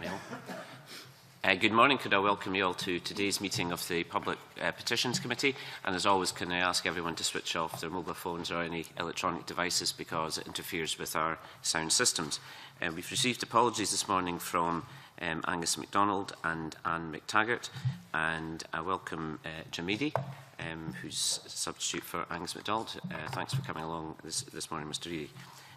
mail. Good morning. Could I welcome you all to today's meeting of the Public-Petitions-Committee? And as always, can I ask everyone to switch off their mobile phones or any electronic devices because it interferes with our sound systems. We've received apologies this morning from Angus MacDonald and Anne McTaggart, and I welcome Jim Eadie, who's a substitute for Angus MacDonald. Thanks for coming along this morning, Mr Eadie.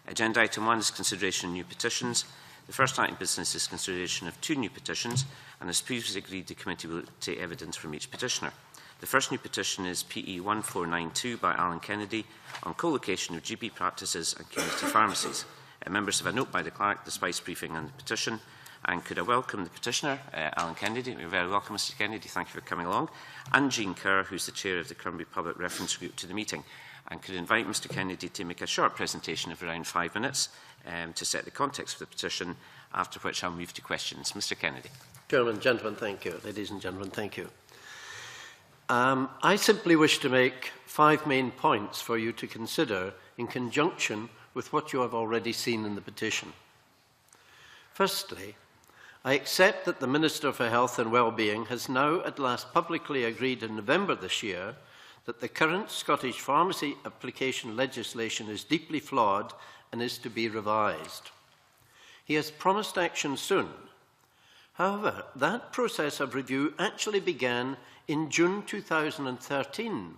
Agenda item 1 is consideration of new petitions. The first item of business is consideration of 2 new petitions, and as previously agreed, the committee will take evidence from each petitioner. The first new petition is PE 1492 by Alan Kennedy on co-location of GP practices and community pharmacies. Members have a note by the clerk, the spice briefing and the petition. And could I welcome the petitioner, Alan Kennedy. You're very welcome, Mr Kennedy. Thank you for coming along. And Jean Kerr, who's the chair of the Crumbie Public Reference Group, to the meeting. And could I invite Mr Kennedy to make a short presentation of around 5 minutes to set the context for the petition, after which I'll move to questions. Mr Kennedy. Chairman, gentlemen, thank you. Ladies and gentlemen, thank you. I simply wish to make 5 main points for you to consider in conjunction with what you have already seen in the petition. Firstly, I accept that the Minister for Health and Wellbeing has now at last publicly agreed in November this year that the current Scottish pharmacy application legislation is deeply flawed and is to be revised. He has promised action soon. However, that process of review actually began in June 2013,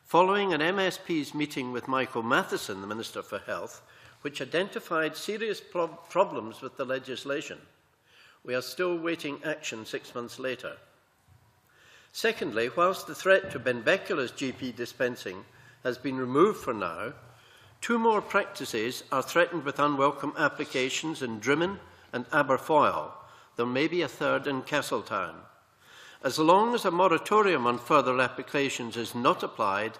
following an MSP's meeting with Michael Matheson, the Minister for Health, which identified serious problems with the legislation. We are still waiting action 6 months later. Secondly, whilst the threat to Benbecula's GP dispensing has been removed for now, 2 more practices are threatened with unwelcome applications in Drimmen and Aberfoyle. There may be a third in Castletown. As long as a moratorium on further applications is not applied,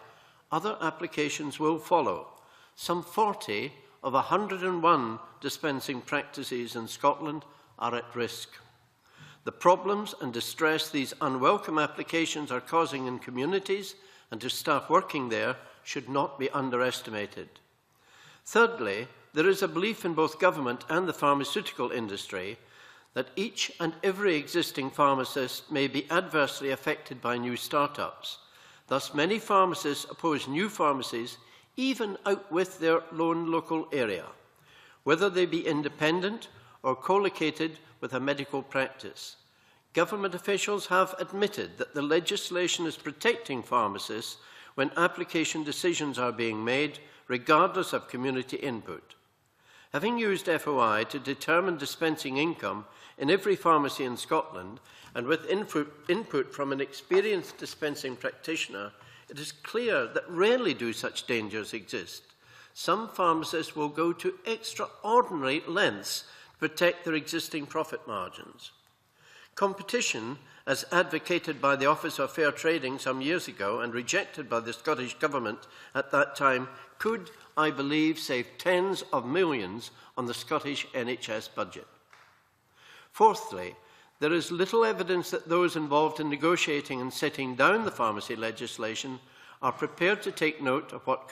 other applications will follow. Some 40 of 101 dispensing practices in Scotland are at risk. The problems and distress these unwelcome applications are causing in communities and to staff working there should not be underestimated. Thirdly, there is a belief in both government and the pharmaceutical industry that each and every existing pharmacist may be adversely affected by new startups. Thus, many pharmacists oppose new pharmacies even out with their lone local area, whether they be independent or co-located with a medical practice. Government officials have admitted that the legislation is protecting pharmacists when application decisions are being made, regardless of community input. Having used FOI to determine dispensing income in every pharmacy in Scotland, and with input from an experienced dispensing practitioner, it is clear that rarely do such dangers exist. Some pharmacists will go to extraordinary lengths to protect their existing profit margins. Competition, as advocated by the Office of Fair Trading some years ago and rejected by the Scottish Government at that time, could, I believe, save tens of millions on the Scottish NHS budget. Fourthly, there is little evidence that those involved in negotiating and setting down the pharmacy legislation are prepared to take note of what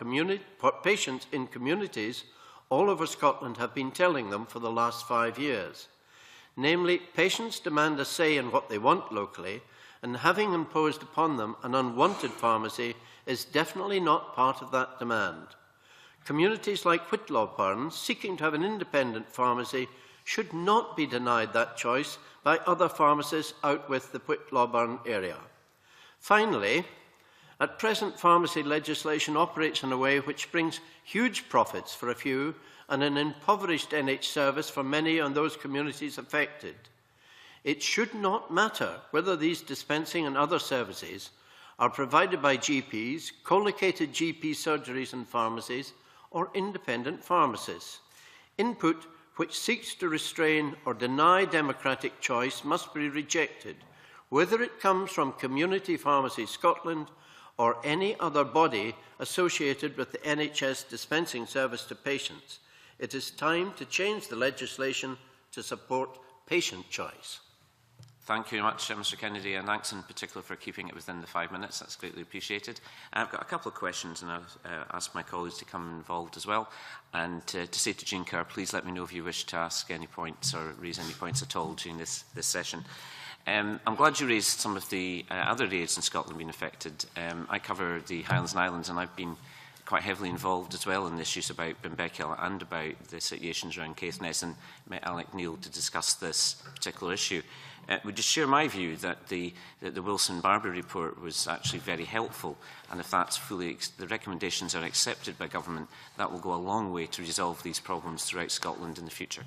patients in communities all over Scotland have been telling them for the last 5 years. Namely, patients demand a say in what they want locally, and having imposed upon them an unwanted pharmacy is definitely not part of that demand. Communities like Whitlaw seeking to have an independent pharmacy should not be denied that choice by other pharmacists out with the Whitlaw area. Finally, at present, pharmacy legislation operates in a way which brings huge profits for a few and an impoverished NH service for many on those communities affected. It should not matter whether these dispensing and other services are provided by GPs, co-located GP surgeries and pharmacies, or independent pharmacists. Input which seeks to restrain or deny democratic choice must be rejected, whether it comes from Community Pharmacy Scotland or any other body associated with the NHS dispensing service to patients. It is time to change the legislation to support patient choice. Thank you very much, Mr Kennedy, and thanks in particular for keeping it within the 5 minutes. That's greatly appreciated. I've got a couple of questions, and I'll ask my colleagues to come involved as well. And to say to Jean Kerr, please let me know if you wish to ask any points or raise any points at all during this session. I'm glad you raised some of the other areas in Scotland being affected. I cover the Highlands and Islands, and I've been quite heavily involved as well in the issues about Benbecula and about the situations around Caithness, and met Alec Neil to discuss this particular issue. Would you share my view that the Wilson-Barber report was actually very helpful, and if that's the recommendations are accepted by government, that will go a long way to resolve these problems throughout Scotland in the future?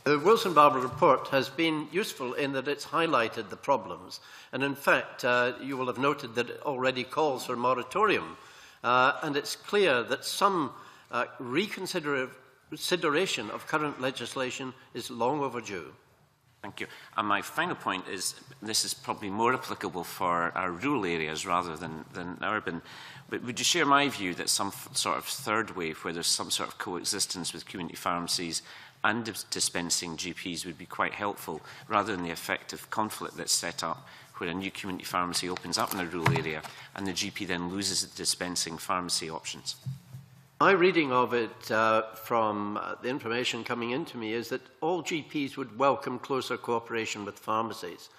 The Wilson-Barber report has been useful in that it's highlighted the problems, and in fact you will have noted that it already calls for a moratorium, and it's clear that some reconsideration of current legislation is long overdue. Thank you. And my final point is, this is probably more applicable for our rural areas rather than urban, but would you share my view that some sort of third wave, where there's some sort of coexistence with community pharmacies and dispensing GPs, would be quite helpful, rather than the effective conflict that's set up, where a new community pharmacy opens up in a rural area and the GP then loses the dispensing pharmacy options? My reading of it from the information coming into me is that all GPs would welcome closer cooperation with pharmacies.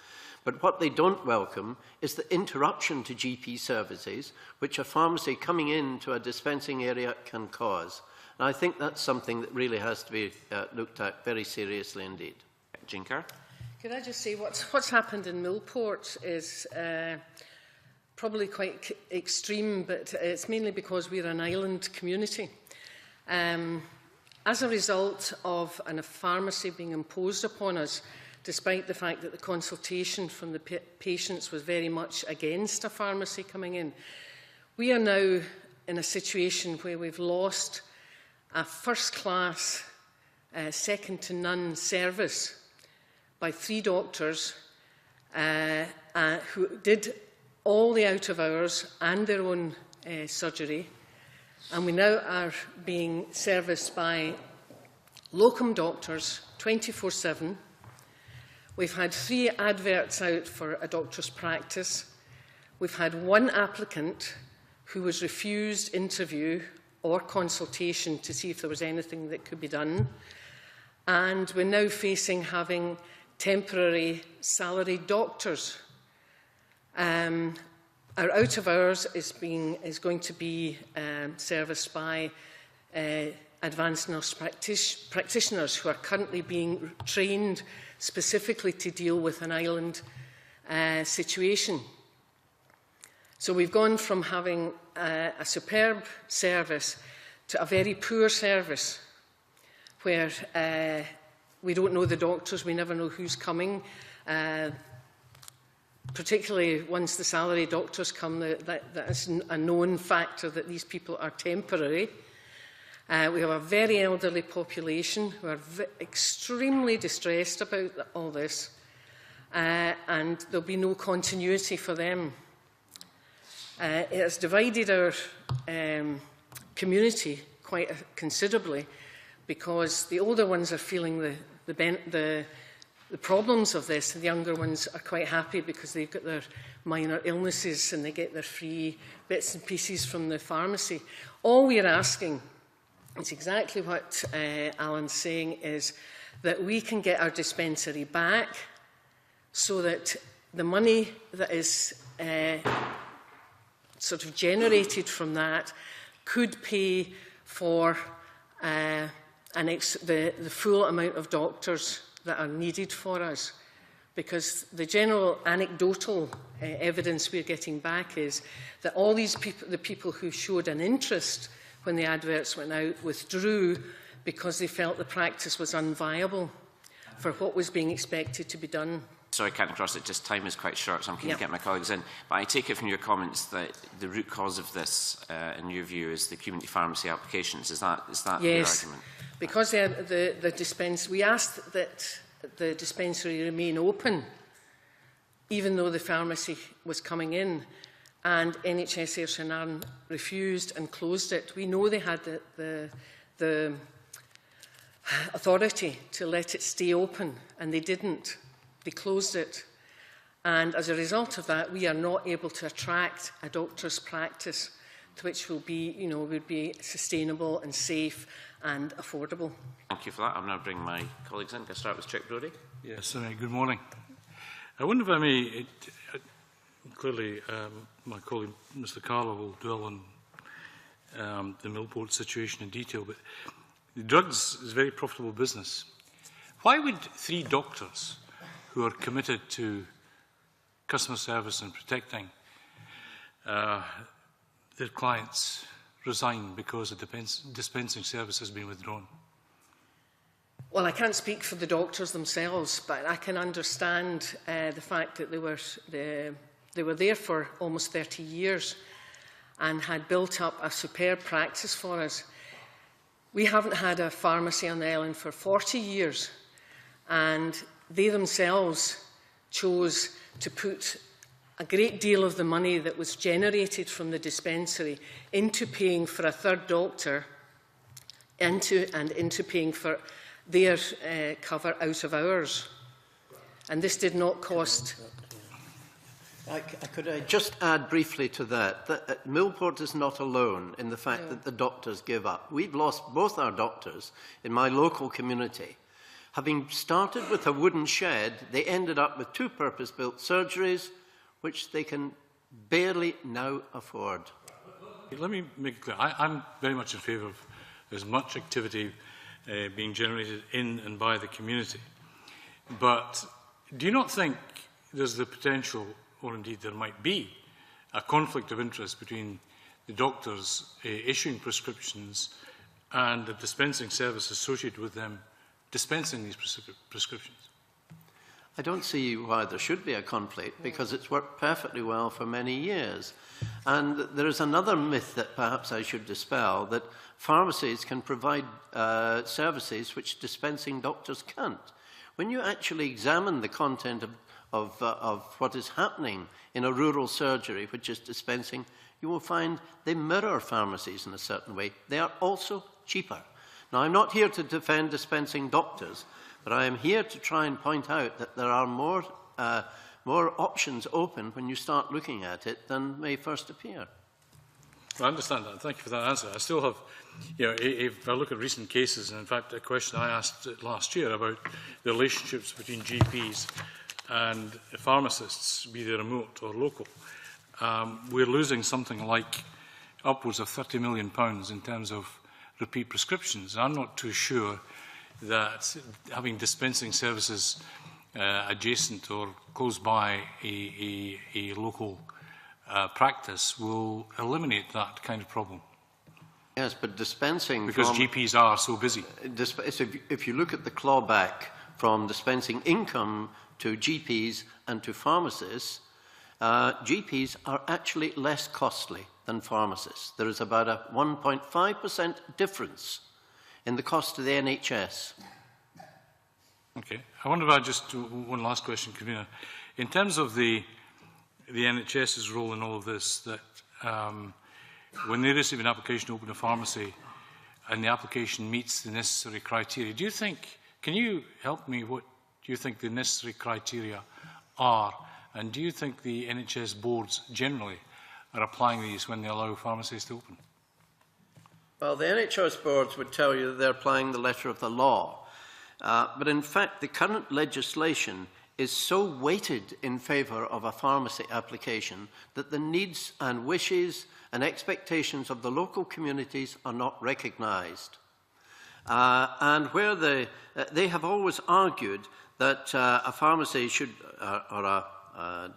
But what they don't welcome is the interruption to GP services, which a pharmacy coming into a dispensing area can cause. And I think that's something that really has to be looked at very seriously indeed. Jean Kerr? Could I just say what's happened in Millport is probably quite extreme, but it's mainly because we're an island community. As a result of a pharmacy being imposed upon us, despite the fact that the consultation from the patients was very much against a pharmacy coming in, we are now in a situation where we've lost a first-class, second-to-none service by 3 doctors who did all the out-of-hours and their own surgery, and we now are being serviced by locum doctors 24/7. We've had 3 adverts out for a doctor's practice. We've had 1 applicant who was refused interview or consultation to see if there was anything that could be done, and we're now facing having temporary salaried doctors. Our out-of-hours is going to be serviced by advanced nurse practitioners who are currently being trained specifically to deal with an island situation. So we've gone from having a superb service to a very poor service, where we don't know the doctors, we never know who's coming. Particularly once the salary doctors come, that is a known factor that these people are temporary. We have a very elderly population who are extremely distressed about all this, and there'll be no continuity for them. It has divided our community quite considerably, because the older ones are feeling the problems of this, and the younger ones are quite happy because they've got their minor illnesses and they get their free bits and pieces from the pharmacy. All we're asking, it's exactly what Alan's saying, is that we can get our dispensary back so that the money that is sort of generated from that could pay for the full amount of doctors that are needed for us, because the general anecdotal evidence we're getting back is that all these people, the people who showed an interest when the adverts went out, withdrew because they felt the practice was unviable for what was being expected to be done. Sorry, Captain Cross, just time is quite short, so I'm keen to get my colleagues in. But I take it from your comments that the root cause of this, in your view, is the community pharmacy applications. Is that your argument? Because we asked that the dispensary remain open, even though the pharmacy was coming in, and NHS Air Shannon refused and closed it. We know they had the authority to let it stay open, and they didn't. They closed it. And as a result of that, we are not able to attract a doctor's practice which will be, would be sustainable and safe and affordable. Thank you for that. I'll now bring my colleagues in. Can I start with Chick Brodie? Yes, good morning. I wonder if I may, clearly my colleague Mr Carlow will dwell on the Millport situation in detail, but the drugs is a very profitable business. Why would 3 doctors who are committed to customer service and protecting their clients resign because the dispensing service has been withdrawn? Well, I can't speak for the doctors themselves, but I can understand the fact that they were there for almost 30 years and had built up a superb practice for us. We haven't had a pharmacy on the island for 40 years, and they themselves chose to put a great deal of the money that was generated from the dispensary into paying for a third doctor into paying for their cover out of hours. And this did not cost... Could I just add briefly to that Millport is not alone in the fact that the doctors give up. We've lost both our doctors in my local community. Having started with a wooden shed, they ended up with 2 purpose-built surgeries, which they can barely now afford. Let me make it clear. I'm very much in favour of as much activity being generated in and by the community. But do you not think there's the potential, or indeed there might be, a conflict of interest between the doctors issuing prescriptions and the dispensing service associated with them dispensing these prescriptions? I don't see why there should be a conflict, because it's worked perfectly well for many years. And there is another myth that perhaps I should dispel, that pharmacies can provide services which dispensing doctors can't. When you actually examine the content of what is happening in a rural surgery, which is dispensing, you will find they mirror pharmacies in a certain way. They are also cheaper. Now, I'm not here to defend dispensing doctors, but I am here to try and point out that there are more options open when you start looking at it than may first appear. I understand that. Thank you for that answer. I still have, if I look at recent cases, and in fact a question I asked last year about the relationships between GPs and pharmacists, be they remote or local, we're losing something like upwards of £30 million in terms of repeat prescriptions. I'm not too sure that having dispensing services adjacent or close by a local practice will eliminate that kind of problem. Yes, but dispensing... Because GPs are so busy. If you look at the clawback from dispensing income to GPs and to pharmacists, GPs are actually less costly than pharmacists. There is about a 1.5% difference in the cost to the NHS. Okay. I wonder if I just do one last question, Convener. In terms of the NHS's role in all of this, that when they receive an application to open a pharmacy and the application meets the necessary criteria, do you think, can you help me, what do you think the necessary criteria are? And do you think the NHS boards generally are applying these when they allow pharmacies to open? Well, the NHS boards would tell you that they're applying the letter of the law. But in fact, the current legislation is so weighted in favour of a pharmacy application that the needs and wishes and expectations of the local communities are not recognised. And where they have always argued that a pharmacy should, or a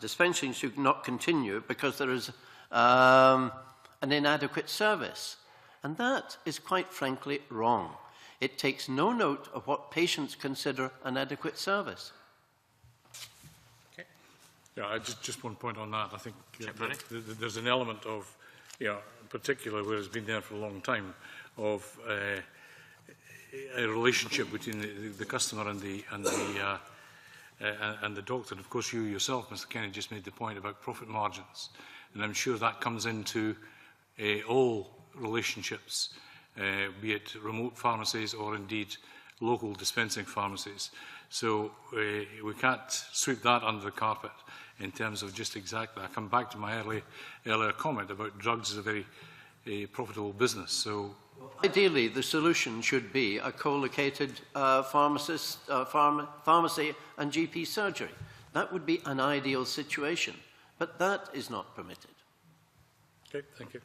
dispensing should not continue because there is an inadequate service. And that is quite frankly wrong. It takes no note of what patients consider an adequate service. Okay. Yeah, just one point on that. I think there's an element of, particularly where it's been there for a long time, of a relationship between the customer and the doctor. And of course, you yourself, Mr. Kennedy, just made the point about profit margins, and I'm sure that comes into all relationships, be it remote pharmacies or indeed local dispensing pharmacies. So we can't sweep that under the carpet in terms of just exactly. I come back to my earlier comment about drugs as a very profitable business. So ideally, the solution should be a co-located pharmacy and GP surgery. That would be an ideal situation, but that is not permitted. okay, thank you.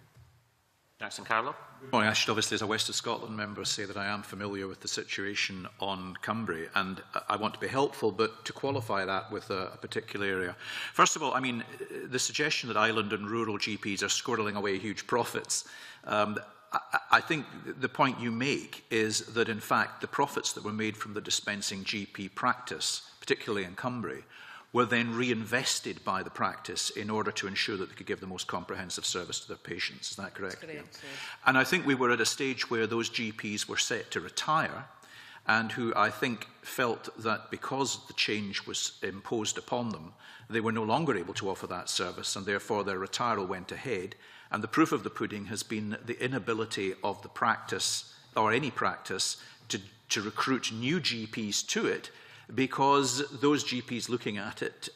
Jackson Carlo. Good morning. I should obviously, as a West of Scotland member, say that I am familiar with the situation on Cumbria, and I want to be helpful, but to qualify that with a particular area. First of all, I mean, the suggestion that island and rural GPs are squirreling away huge profits, I think the point you make is that, in fact, the profits that were made from the dispensing GP practice, particularly in Cumbria, were then reinvested by the practice in order to ensure that they could give the most comprehensive service to their patients. Is that correct? That's correct, yeah. And I think we were at a stage where those GPs were set to retire, and who I think felt that because the change was imposed upon them, they were no longer able to offer that service, and therefore their retirement went ahead. And the proof of the pudding has been the inability of the practice, or any practice, to recruit new GPs to it, because those GPs looking at it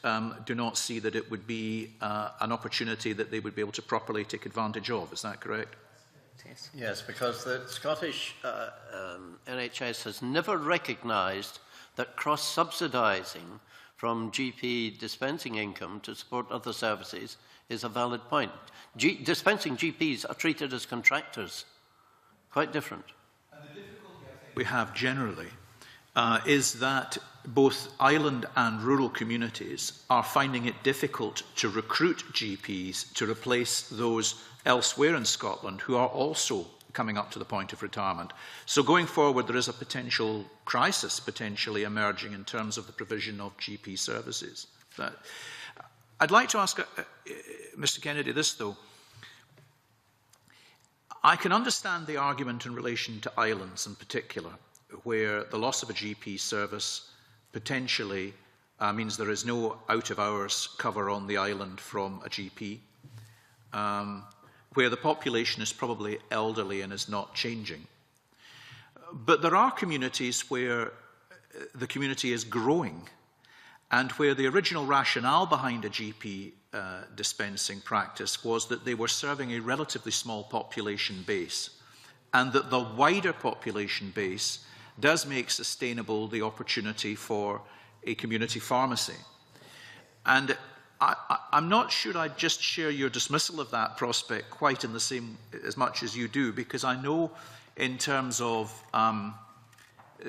do not see that it would be an opportunity that they would be able to properly take advantage of. Is that correct? Yes. Yes, because the Scottish NHS has never recognised that cross-subsidising from GP dispensing income to support other services is a valid point. Dispensing GPs are treated as contractors. Quite different. And the difficulty I think we have generally is that both island and rural communities are finding it difficult to recruit GPs to replace those elsewhere in Scotland who are also coming up to the point of retirement. So going forward, there is a potential crisis potentially emerging in terms of the provision of GP services. I'd like to ask Mr. Kennedy this, though. I can understand the argument in relation to islands in particular, where the loss of a GP service potentially means there is no out-of-hours cover on the island from a GP, where the population is probably elderly and is not changing. But there are communities where the community is growing, and where the original rationale behind a GP dispensing practice was that they were serving a relatively small population base, and that the wider population base does make sustainable the opportunity for a community pharmacy. And I'm not sure I just share your dismissal of that prospect quite in the same as much as you do, because I know in terms of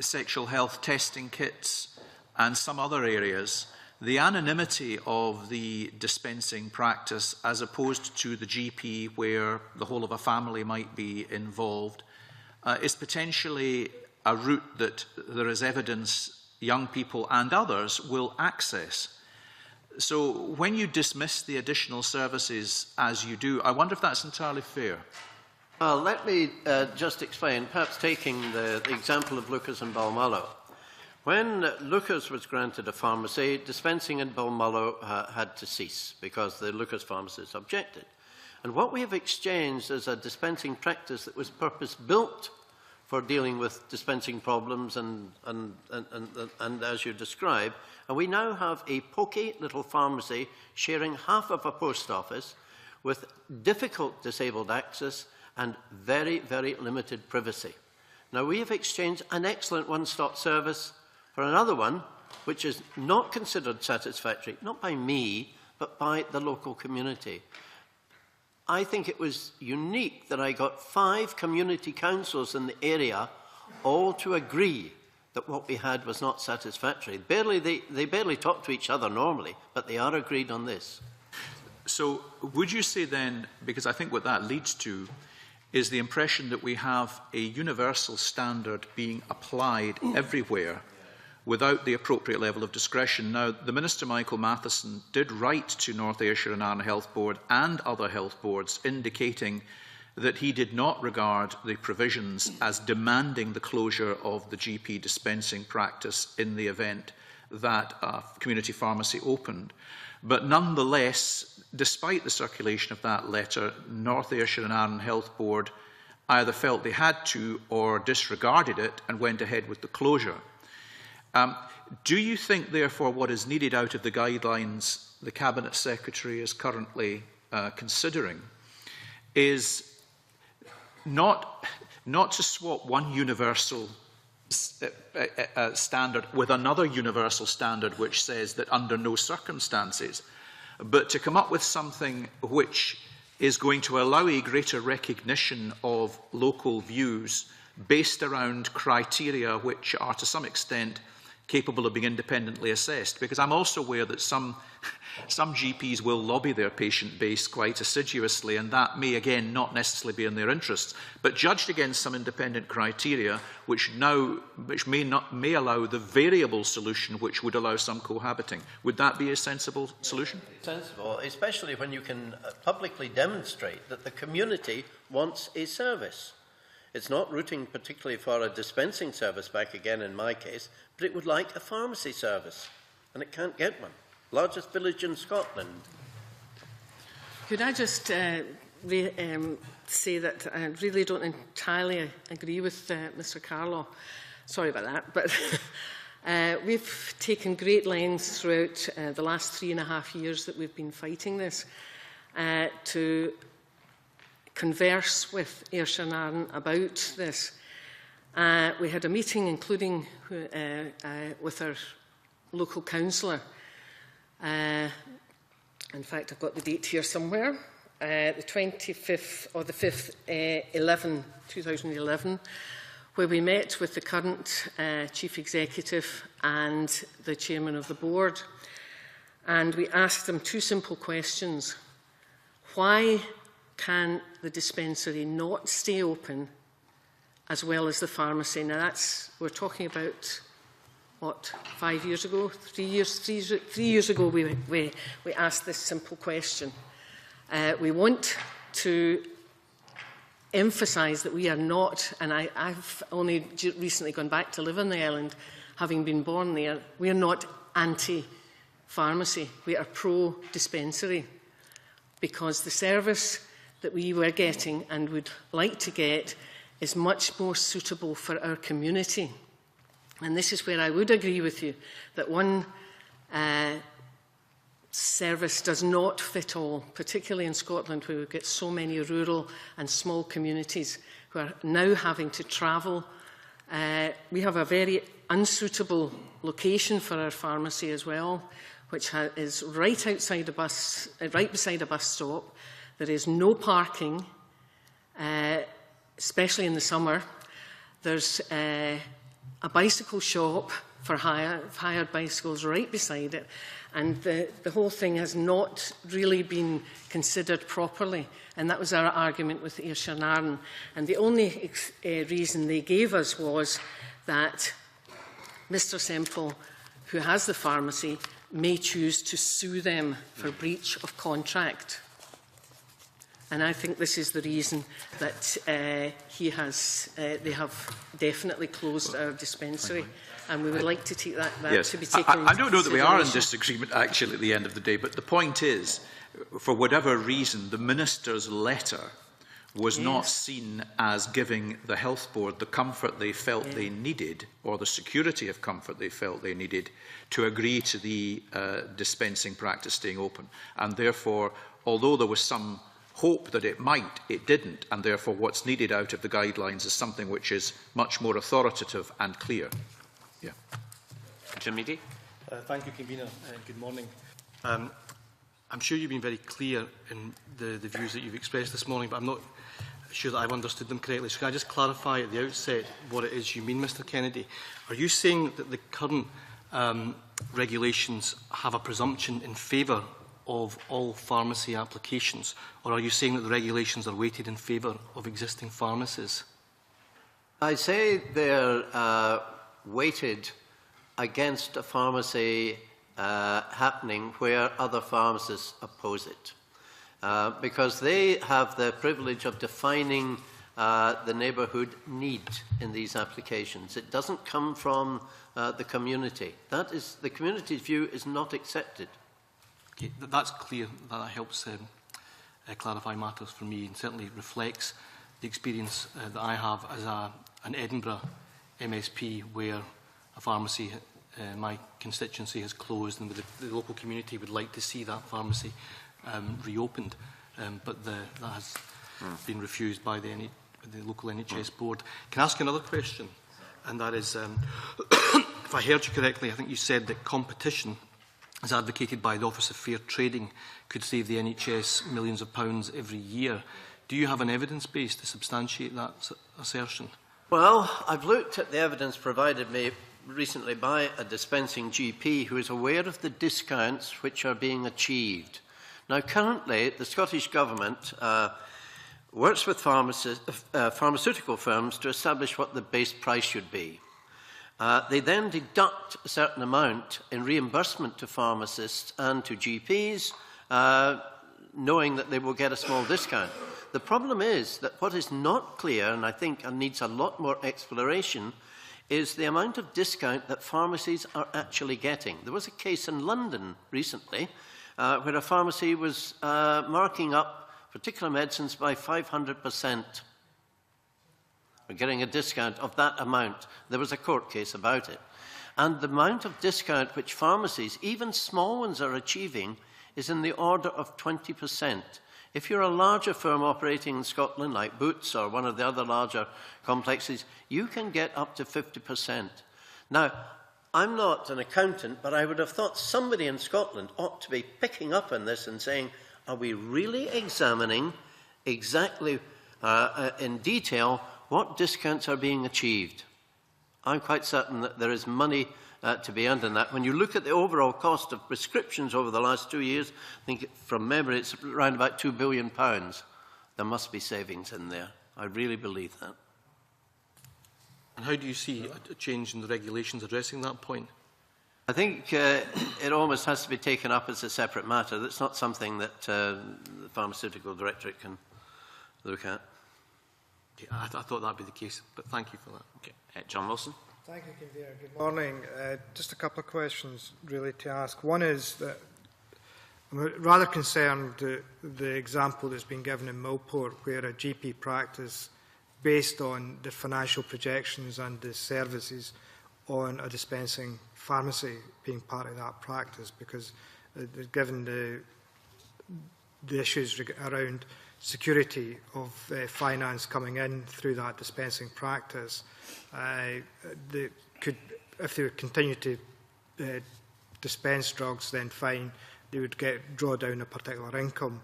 sexual health testing kits and some other areas, the anonymity of the dispensing practice as opposed to the GP where the whole of a family might be involved is potentially a route that there is evidence young people and others will access. So when you dismiss the additional services as you do, I wonder if that's entirely fair. Well, let me just explain, perhaps taking the example of Lucas and Balmallow. When Lucas was granted a pharmacy, dispensing in Balmallow had to cease because the Lucas pharmacists objected. And what we have exchanged is a dispensing practice that was purpose-built for dealing with dispensing problems and as you describe. And we now have a pokey little pharmacy sharing half of a post office with difficult disabled access and very, very limited privacy. Now, we have exchanged an excellent one-stop service for another one, which is not considered satisfactory, not by me, but by the local community. I think it was unique that I got 5 community councils in the area all to agree that what we had was not satisfactory. They barely talk to each other normally, but they are agreed on this. So would you say then, because I think what that leads to is the impression that we have a universal standard being applied everywhere without the appropriate level of discretion. Now, the Minister, Michael Matheson, did write to North Ayrshire and Arran Health Board and other health boards indicating that he did not regard the provisions as demanding the closure of the GP dispensing practice in the event that a community pharmacy opened. But nonetheless, despite the circulation of that letter, North Ayrshire and Arran Health Board either felt they had to or disregarded it and went ahead with the closure. Do you think, therefore, what is needed out of the guidelines the Cabinet Secretary is currently considering is not to swap one universal standard with another universal standard which says that under no circumstances, but to come up with something which is going to allow a greater recognition of local views based around criteria which are to some extent capable of being independently assessed? Because I'm also aware that some GPs will lobby their patient base quite assiduously, and that may again not necessarily be in their interests, but judged against some independent criteria which may allow the variable solution which would allow some cohabiting. Would that be a sensible solution? Sensible, especially when you can publicly demonstrate that the community wants a service. It's not rooting particularly for a dispensing service back again in my case, but it would like a pharmacy service, and it can't get one. Largest village in Scotland. Could I just say that I really don't entirely agree with Mr. Carlaw. Sorry about that, but we've taken great lengths throughout the last 3.5 years that we've been fighting this to converse with Ayrshire and Arden about this. We had a meeting including with our local councillor. In fact, I've got the date here somewhere, the 25th or the 5th, 2011, where we met with the current Chief Executive and the Chairman of the Board. And we asked them two simple questions. Why can the dispensary not stay open as well as the pharmacy? Now, we're talking about, what, 5 years ago? 3 years ago, we asked this simple question. We want to emphasise that we are not, and I've only recently gone back to live on the island, having been born there, we are not anti-pharmacy. We are pro-dispensary, because the service that we were getting and would like to get is much more suitable for our community. And this is where I would agree with you, that one service does not fit all, particularly in Scotland, where we get so many rural and small communities who are now having to travel. We have a very unsuitable location for our pharmacy as well, which is right outside a bus, right beside a bus stop. There is no parking, especially in the summer. There's a bicycle shop for hired bicycles right beside it, and the whole thing has not really been considered properly, and that was our argument with Ayrshire and Arden. And the only reason they gave us was that Mr. Semple, who has the pharmacy, may choose to sue them for breach of contract. And I think this is the reason that they have definitely closed our dispensary. And we would like to take that yes. to be taken into I don't know that we are in consideration. disagreement, actually, at the end of the day, but the point is, for whatever reason, the Minister's letter was not seen as giving the Health Board the comfort they felt they needed, or the security of comfort they felt they needed, to agree to the dispensing practice staying open. And therefore, although there was some hope that it might, it didn't, and therefore what's needed out of the guidelines is something which is much more authoritative and clear. Yeah. Jim Meady. Thank you, Convener. Good morning. I'm sure you've been very clear in the views that you've expressed this morning, but I'm not sure that I've understood them correctly. So can I just clarify at the outset what it is you mean, Mr. Kennedy? Are you saying that the current regulations have a presumption in favour of all pharmacy applications, or are you saying that the regulations are weighted in favour of existing pharmacies? I say they're weighted against a pharmacy happening where other pharmacists oppose it, because they have the privilege of defining the neighbourhood need in these applications. It doesn't come from the community. That is, the community's view is not accepted. Okay, that's clear. That helps clarify matters for me, and certainly reflects the experience that I have as an Edinburgh MSP, where a pharmacy, my constituency, has closed, and the local community would like to see that pharmacy reopened, but that has been refused by the local NHS board. Can I ask another question? And that is, if I heard you correctly, I think you said that competition, as advocated by the Office of Fair Trading, could save the NHS millions of pounds every year. Do you have an evidence base to substantiate that assertion? Well, I've looked at the evidence provided me recently by a dispensing GP who is aware of the discounts which are being achieved. Now, currently, the Scottish Government works with pharmaceutical firms to establish what the base price should be. They then deduct a certain amount in reimbursement to pharmacists and to GPs, knowing that they will get a small discount. The problem is that what is not clear, and I think needs a lot more exploration, is the amount of discount that pharmacies are actually getting. There was a case in London recently where a pharmacy was marking up particular medicines by 500%. We're getting a discount of that amount. There was a court case about it. And the amount of discount which pharmacies, even small ones, are achieving is in the order of 20%. If you're a larger firm operating in Scotland, like Boots or one of the other larger complexes, you can get up to 50%. Now, I'm not an accountant, but I would have thought somebody in Scotland ought to be picking up on this and saying, are we really examining exactly in detail what discounts are being achieved? I'm quite certain that there is money to be earned in that. When you look at the overall cost of prescriptions over the last 2 years, I think from memory it's around about £2 billion. There must be savings in there. I really believe that. And how do you see a change in the regulations addressing that point? I think it almost has to be taken up as a separate matter. That's not something that the Pharmaceutical Directorate can look at. Okay, I thought that would be the case, but thank you for that. Okay. John Wilson. Thank you, Convener. Good morning. Just a couple of questions really to ask. One is that I'm rather concerned that the example that's been given in Millport, where a GP practice based on the financial projections and the services on a dispensing pharmacy being part of that practice, because given the issues around security of finance coming in through that dispensing practice, if they continue to dispense drugs, then fine, they would draw down a particular income,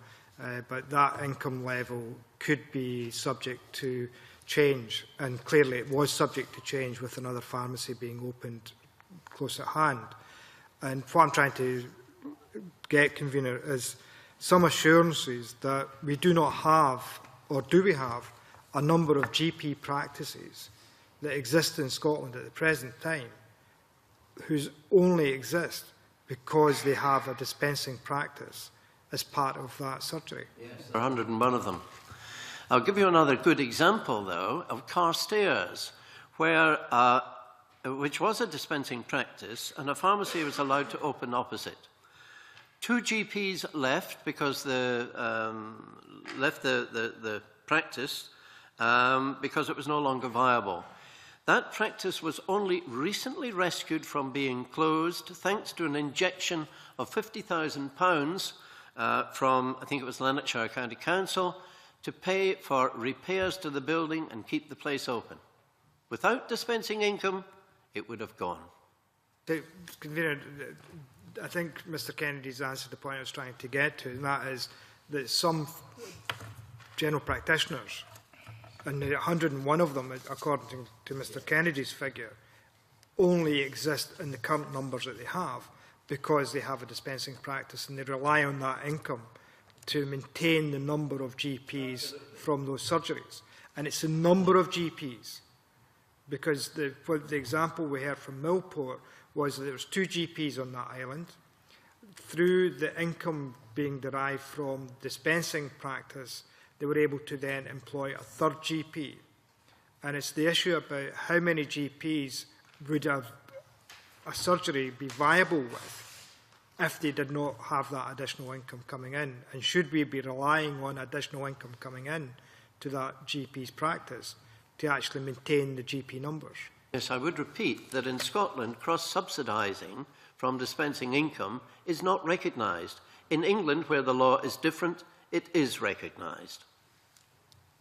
but that income level could be subject to change, and clearly it was subject to change with another pharmacy being opened close at hand. And what I'm trying to get, Convener, is some assurances that we do not have, or do we have, a number of GP practices that exist in Scotland at the present time, whose only exist because they have a dispensing practice as part of that surgery. Yes, there are 101 of them. I'll give you another good example, though, of Carstairs, where, which was a dispensing practice, and a pharmacy was allowed to open opposite. 2 GPs left because left the practice because it was no longer viable. That practice was only recently rescued from being closed thanks to an injection of £50,000 from, I think it was Lanarkshire County Council, to pay for repairs to the building and keep the place open. Without dispensing income, it would have gone. Convener, I think Mr Kennedy's answered the point I was trying to get to, and that is that some general practitioners, and 101 of them, according to Mr Kennedy's figure, only exist in the current numbers that they have because they have a dispensing practice and they rely on that income to maintain the number of GPs from those surgeries. And it's the number of GPs, because the example we heard from Millport was that there was 2 GPs on that island. Through the income being derived from dispensing practice, they were able to then employ a 3rd GP. And it's the issue about how many GPs would a surgery be viable with if they did not have that additional income coming in. And should we be relying on additional income coming in to that GP's practice to actually maintain the GP numbers. Yes, I would repeat that in Scotland, cross-subsidising from dispensing income is not recognised. In England, where the law is different, it is recognised.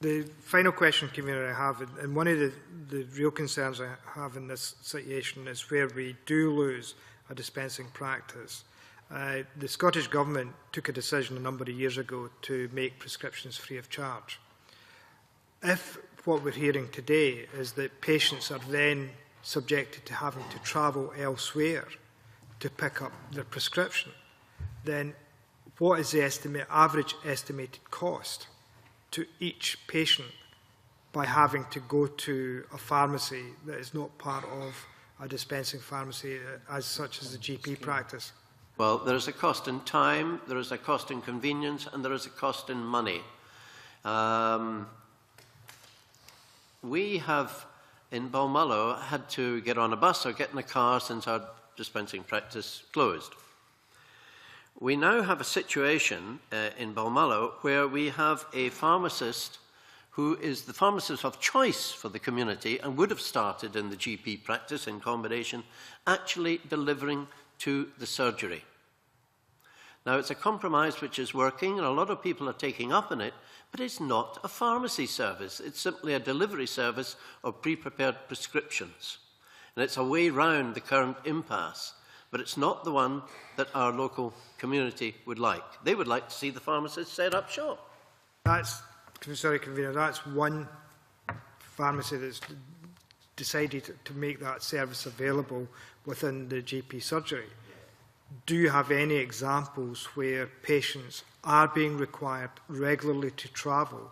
The final question, Convener, I have, and one of the real concerns I have in this situation is where we do lose a dispensing practice. The Scottish Government took a decision a number of years ago to make prescriptions free of charge. If what we're hearing today is that patients are then subjected to having to travel elsewhere to pick up their prescription, then what is the average estimated cost to each patient by having to go to a pharmacy that is not part of a dispensing pharmacy as such as the GP practice? Well, there is a cost in time, there is a cost in convenience, and there is a cost in money. We have, in Balmullo, had to get on a bus or get in a car since our dispensing practice closed. We now have a situation in Balmullo where we have a pharmacist who is the pharmacist of choice for the community and would have started in the GP practice in combination, actually delivering to the surgery. Now, it's a compromise which is working, and a lot of people are taking up on it, but it's not a pharmacy service. It's simply a delivery service of pre-prepared prescriptions. And it's a way round the current impasse, but it's not the one that our local community would like. They would like to see the pharmacist set up shop. Sorry, Convener, that's one pharmacy that's decided to make that service available within the GP surgery. Do you have any examples where patients are being required regularly to travel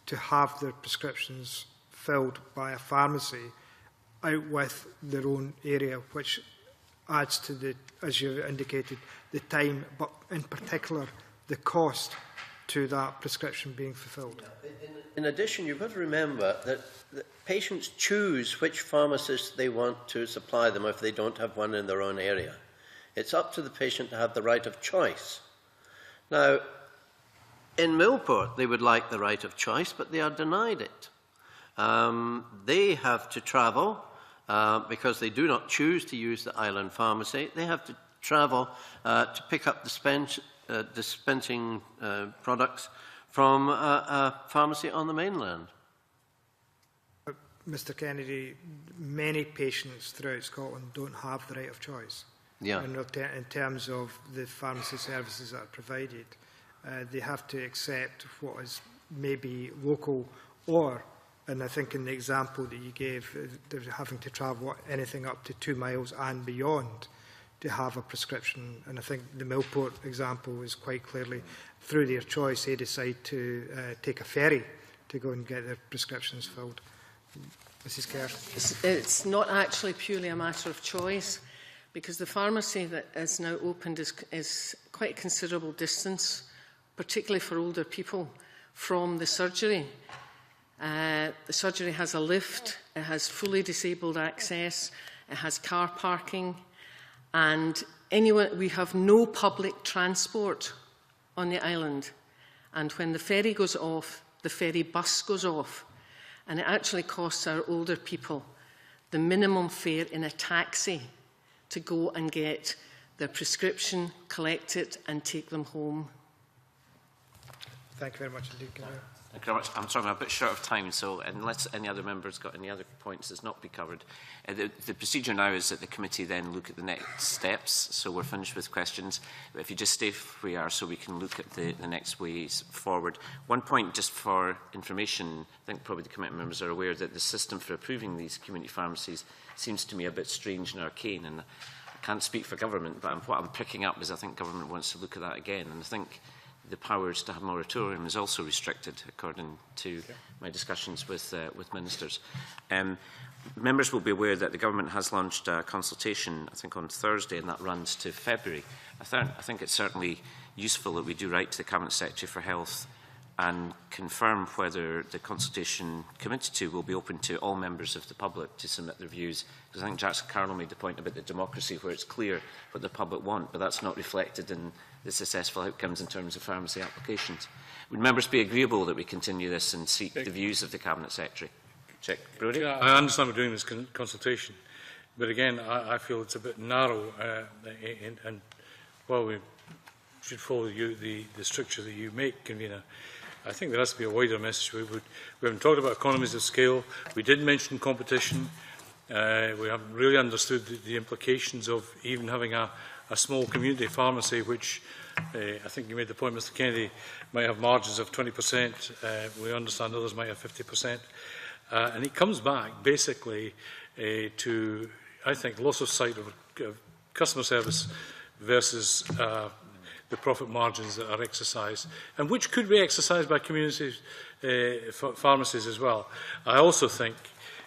to have their prescriptions filled by a pharmacy out with their own area, which adds to the, as you indicated, the time, but in particular the cost to that prescription being fulfilled? In addition, you've got to remember that patients choose which pharmacist they want to supply them if they don't have one in their own area. It's up to the patient to have the right of choice. Now, in Millport, they would like the right of choice, but they are denied it. They have to travel because they do not choose to use the island pharmacy. They have to travel to pick up dispensing products from a pharmacy on the mainland. Mr. Kennedy, many patients throughout Scotland don't have the right of choice. Yeah. In terms of the pharmacy services that are provided, they have to accept what is maybe local or, and I think in the example that you gave, they're having to travel anything up to 2 miles and beyond to have a prescription. And I think the Millport example is quite clearly, through their choice, they decide to take a ferry to go and get their prescriptions filled. Mrs. Kerr. It's not actually purely a matter of choice, because the pharmacy that is now opened is quite a considerable distance, particularly for older people, from the surgery. The surgery has a lift, it has fully disabled access, it has car parking, and we have no public transport on the island. And when the ferry goes off, the ferry bus goes off, and it actually costs our older people the minimum fare in a taxi to go and get their prescription, collect it, and take them home. Thank you very much indeed, Convener. Thank you very much. I'm sorry, I'm a bit short of time, so unless any other members got any other points that's not be covered. The procedure now is that the committee then look at the next steps, so we're finished with questions. But if you just stay where we are so we can look at the next ways forward. One point just for information, I think probably the committee members are aware that the system for approving these community pharmacies seems to me a bit strange and arcane, and I can't speak for government, but what I'm picking up is I think government wants to look at that again, and I think the powers to have moratorium is also restricted, according to my discussions with ministers. Members will be aware that the government has launched a consultation, I think on Thursday, and that runs to February. I think it's certainly useful that we do write to the Cabinet Secretary for Health and confirm whether the consultation committee to will be open to all members of the public to submit their views. Because I think Jackson Carroll made the point about the democracy where it's clear what the public want, but that's not reflected in the successful outcomes in terms of pharmacy applications. Would members be agreeable that we continue this and seek the views of the Cabinet Secretary? Check. Brodie? Yeah, I understand we're doing this consultation, but again, I feel it's a bit narrow, and while we should follow the structure that you make, Convener, I think there has to be a wider message. We haven't talked about economies of scale. We did mention competition. We haven't really understood the implications of even having a small community pharmacy, which I think you made the point, Mr Kennedy, might have margins of 20%. We understand others might have 50%. And it comes back basically to, I think, loss of sight of customer service versus the profit margins that are exercised, and which could be exercised by community pharmacies as well. I also think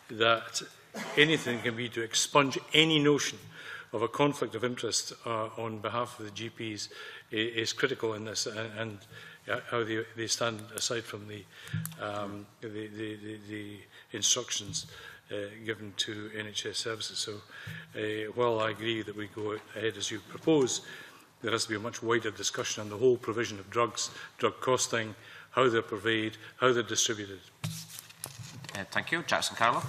that anything can be to expunge any notion of a conflict of interest on behalf of the GPs is critical in this, and how they stand aside from the instructions given to NHS services. So while I agree that we go ahead as you propose, there has to be a much wider discussion on the whole provision of drugs, drug costing, how they're purveyed, how they're distributed. Thank you. Jackson Carroll.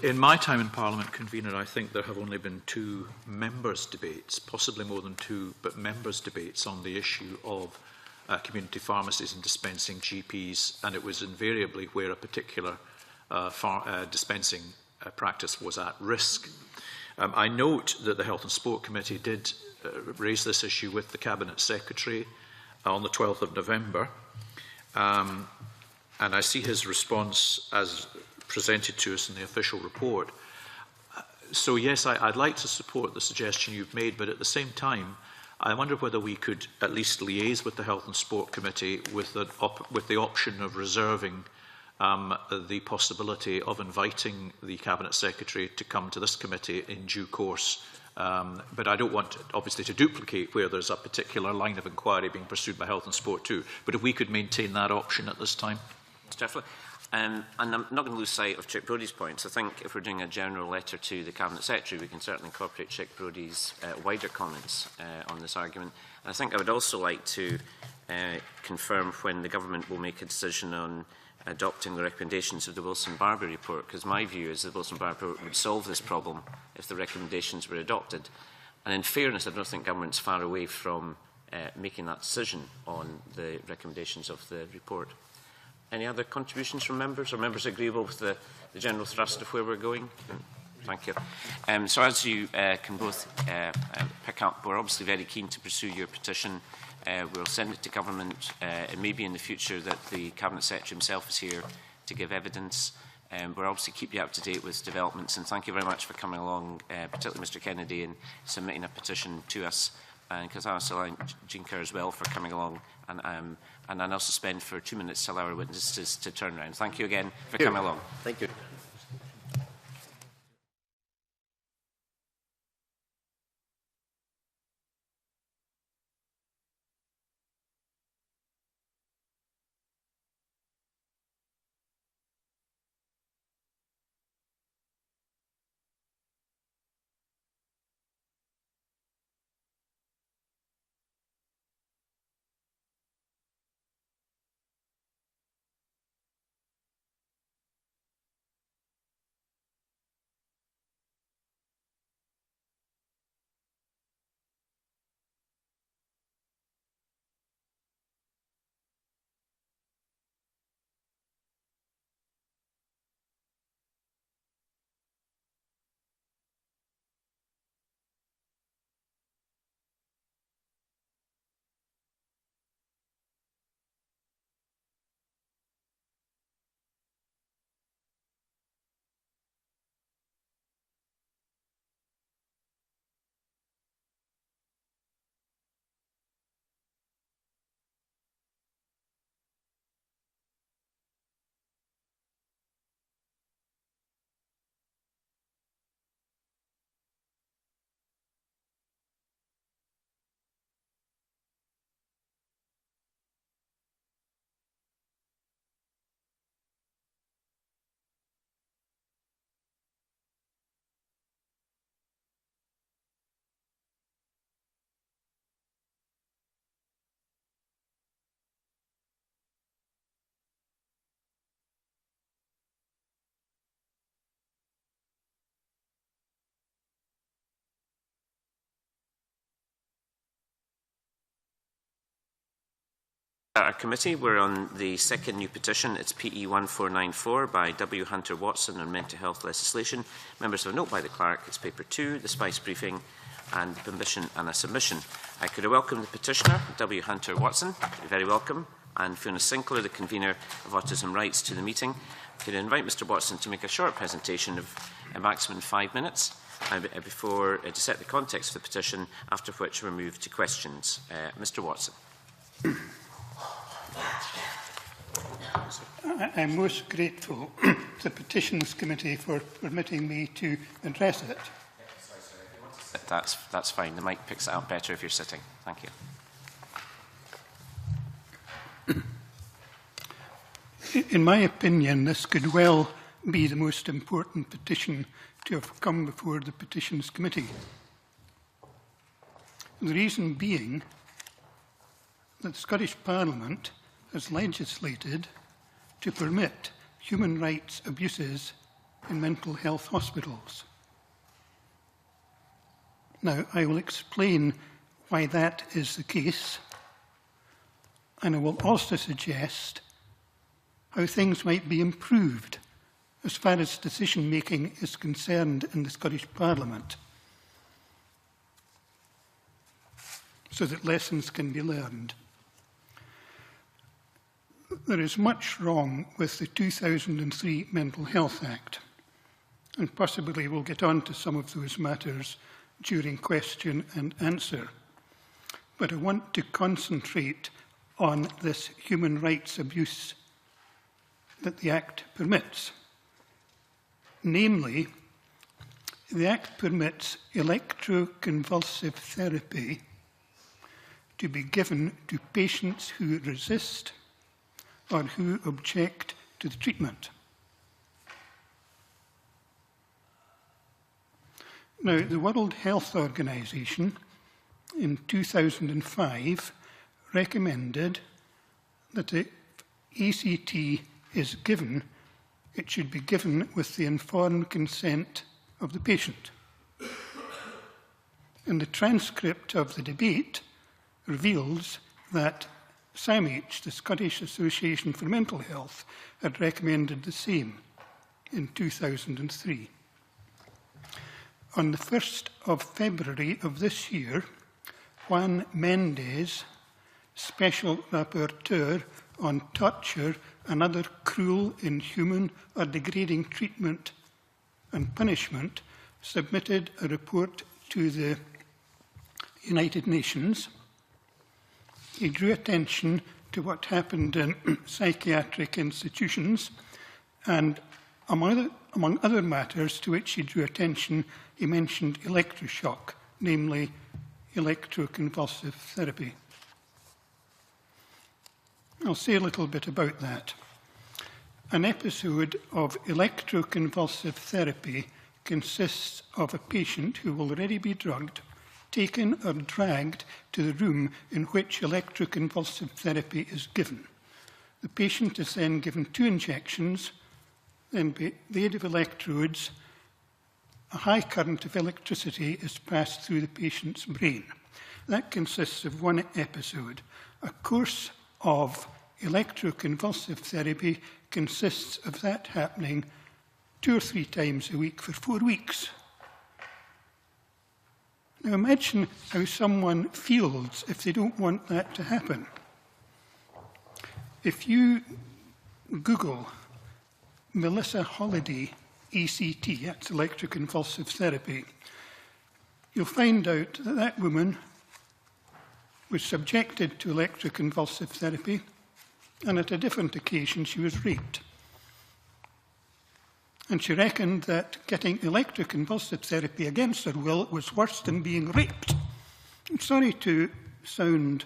In my time in Parliament, Convener, I think there have only been 2 members' debates, possibly more than 2, but members' debates on the issue of community pharmacies and dispensing GPs, and it was invariably where a particular dispensing practice was at risk. I note that the Health and Sport Committee did raise this issue with the Cabinet Secretary on the 12th of November, and I see his response as presented to us in the official report. So yes, I'd like to support the suggestion you've made, but at the same time, I wonder whether we could at least liaise with the Health and Sport Committee with the option of reserving the possibility of inviting the Cabinet Secretary to come to this committee in due course. But I don't want, obviously, to duplicate where there's a particular line of inquiry being pursued by Health and Sport too. But if we could maintain that option at this time. Definitely. And I'm not going to lose sight of Chick Brodie's points. I think if we're doing a general letter to the Cabinet Secretary, we can certainly incorporate Chick Brodie's wider comments on this argument. And I think I would also like to confirm when the Government will make a decision on adopting the recommendations of the Wilson-Barber report, because my view is that the Wilson-Barber report would solve this problem if the recommendations were adopted. And in fairness, I don't think Government's far away from making that decision on the recommendations of the report. Any other contributions from members? Are members agreeable with the general thrust of where we're going? Thank you. So as you can both pick up, we're obviously very keen to pursue your petition. We'll send it to Government. It may be in the future that the Cabinet Secretary himself is here to give evidence. We'll obviously keep you up to date with developments, and thank you very much for coming along, particularly Mr Kennedy, and submitting a petition to us, and Kazana Jean Kerr as well for coming along. And I'll suspend for 2 minutes to allow our witnesses to turn around. Thank you again for coming along. Thank you. Our committee, we're on the second new petition. It's PE 1494 by W. Hunter Watson on mental health legislation. Members have a note by the clerk. It's paper 2, the spice briefing, and permission and a submission. I could welcome the petitioner, W. Hunter Watson. You're very welcome. And Fiona Sinclair, the convener of Autism Rights, to the meeting. I could invite Mr. Watson to make a short presentation of a maximum 5 minutes to set the context of the petition, after which we'll move to questions. Mr. Watson. I'm most grateful to the Petitions Committee for permitting me to address it. That's fine. The mic picks it up better if you're sitting. Thank you. In my opinion, this could well be the most important petition to have come before the Petitions Committee. The reason being that the Scottish Parliament has legislated to permit human rights abuses in mental health hospitals. Now, I will explain why that is the case, and I will also suggest how things might be improved as far as decision-making is concerned in the Scottish Parliament, so that lessons can be learned. There is much wrong with the 2003 Mental Health Act, and possibly we'll get on to some of those matters during question and answer. But I want to concentrate on this human rights abuse that the Act permits. Namely, the Act permits electroconvulsive therapy to be given to patients who resist or who object to the treatment. Now, the World Health Organization in 2005 recommended that if ECT is given, it should be given with the informed consent of the patient. And the transcript of the debate reveals that SAMH, the Scottish Association for Mental Health, had recommended the same in 2003. On the 1st of February of this year, Juan Mendes, Special Rapporteur on Torture and Other Cruel, Inhuman or Degrading Treatment and Punishment, submitted a report to the United Nations. He drew attention to what happened in psychiatric institutions, and among other matters to which he drew attention, he mentioned electroshock, namely electroconvulsive therapy. I'll say a little bit about that. An episode of electroconvulsive therapy consists of a patient who will already be drugged, taken or dragged to the room in which electroconvulsive therapy is given. The patient is then given 2 injections, then by the aid of electrodes, a high current of electricity is passed through the patient's brain. That consists of one episode. A course of electroconvulsive therapy consists of that happening 2 or 3 times a week for 4 weeks. Now imagine how someone feels if they don't want that to happen. If you Google Melissa Holliday ECT, that's electroconvulsive therapy, you'll find out that that woman was subjected to electroconvulsive therapy, and at a different occasion she was raped. And she reckoned that getting electroconvulsive therapy against her will was worse than being raped. I'm sorry to sound,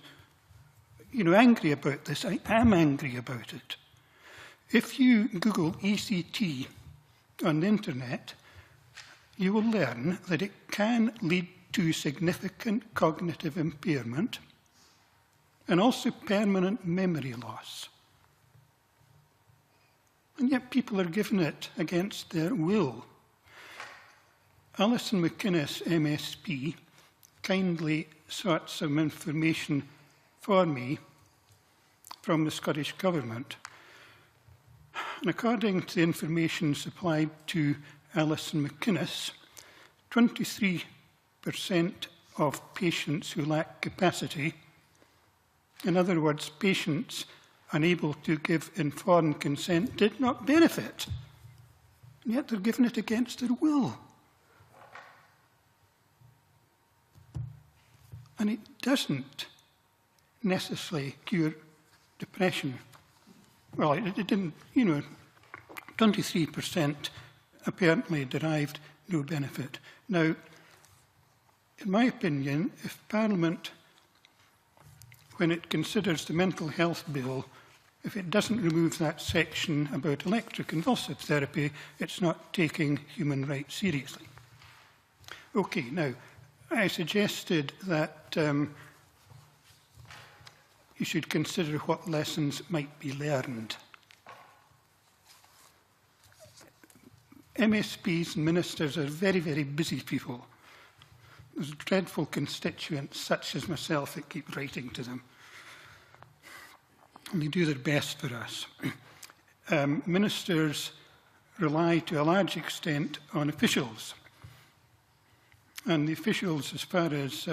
angry about this. I am angry about it. If you Google ECT on the internet, you will learn that it can lead to significant cognitive impairment and also permanent memory loss. And yet people are given it against their will. Alison McInnes, MSP, kindly sought some information for me from the Scottish Government. And according to the information supplied to Alison McInnes, 23% of patients who lack capacity, in other words, patients unable to give informed consent, did not benefit. And yet they're given it against their will. And it doesn't necessarily cure depression. Well, it didn't, 23% apparently derived no benefit. Now, in my opinion, if Parliament, when it considers the mental health bill, if it doesn't remove that section about electroconvulsive therapy, it's not taking human rights seriously. Okay, now, I suggested that you should consider what lessons might be learned. MSPs and ministers are very, very busy people. There's dreadful constituents, such as myself, that keep writing to them. And they do their best for us. Ministers rely to a large extent on officials. And the officials, as far as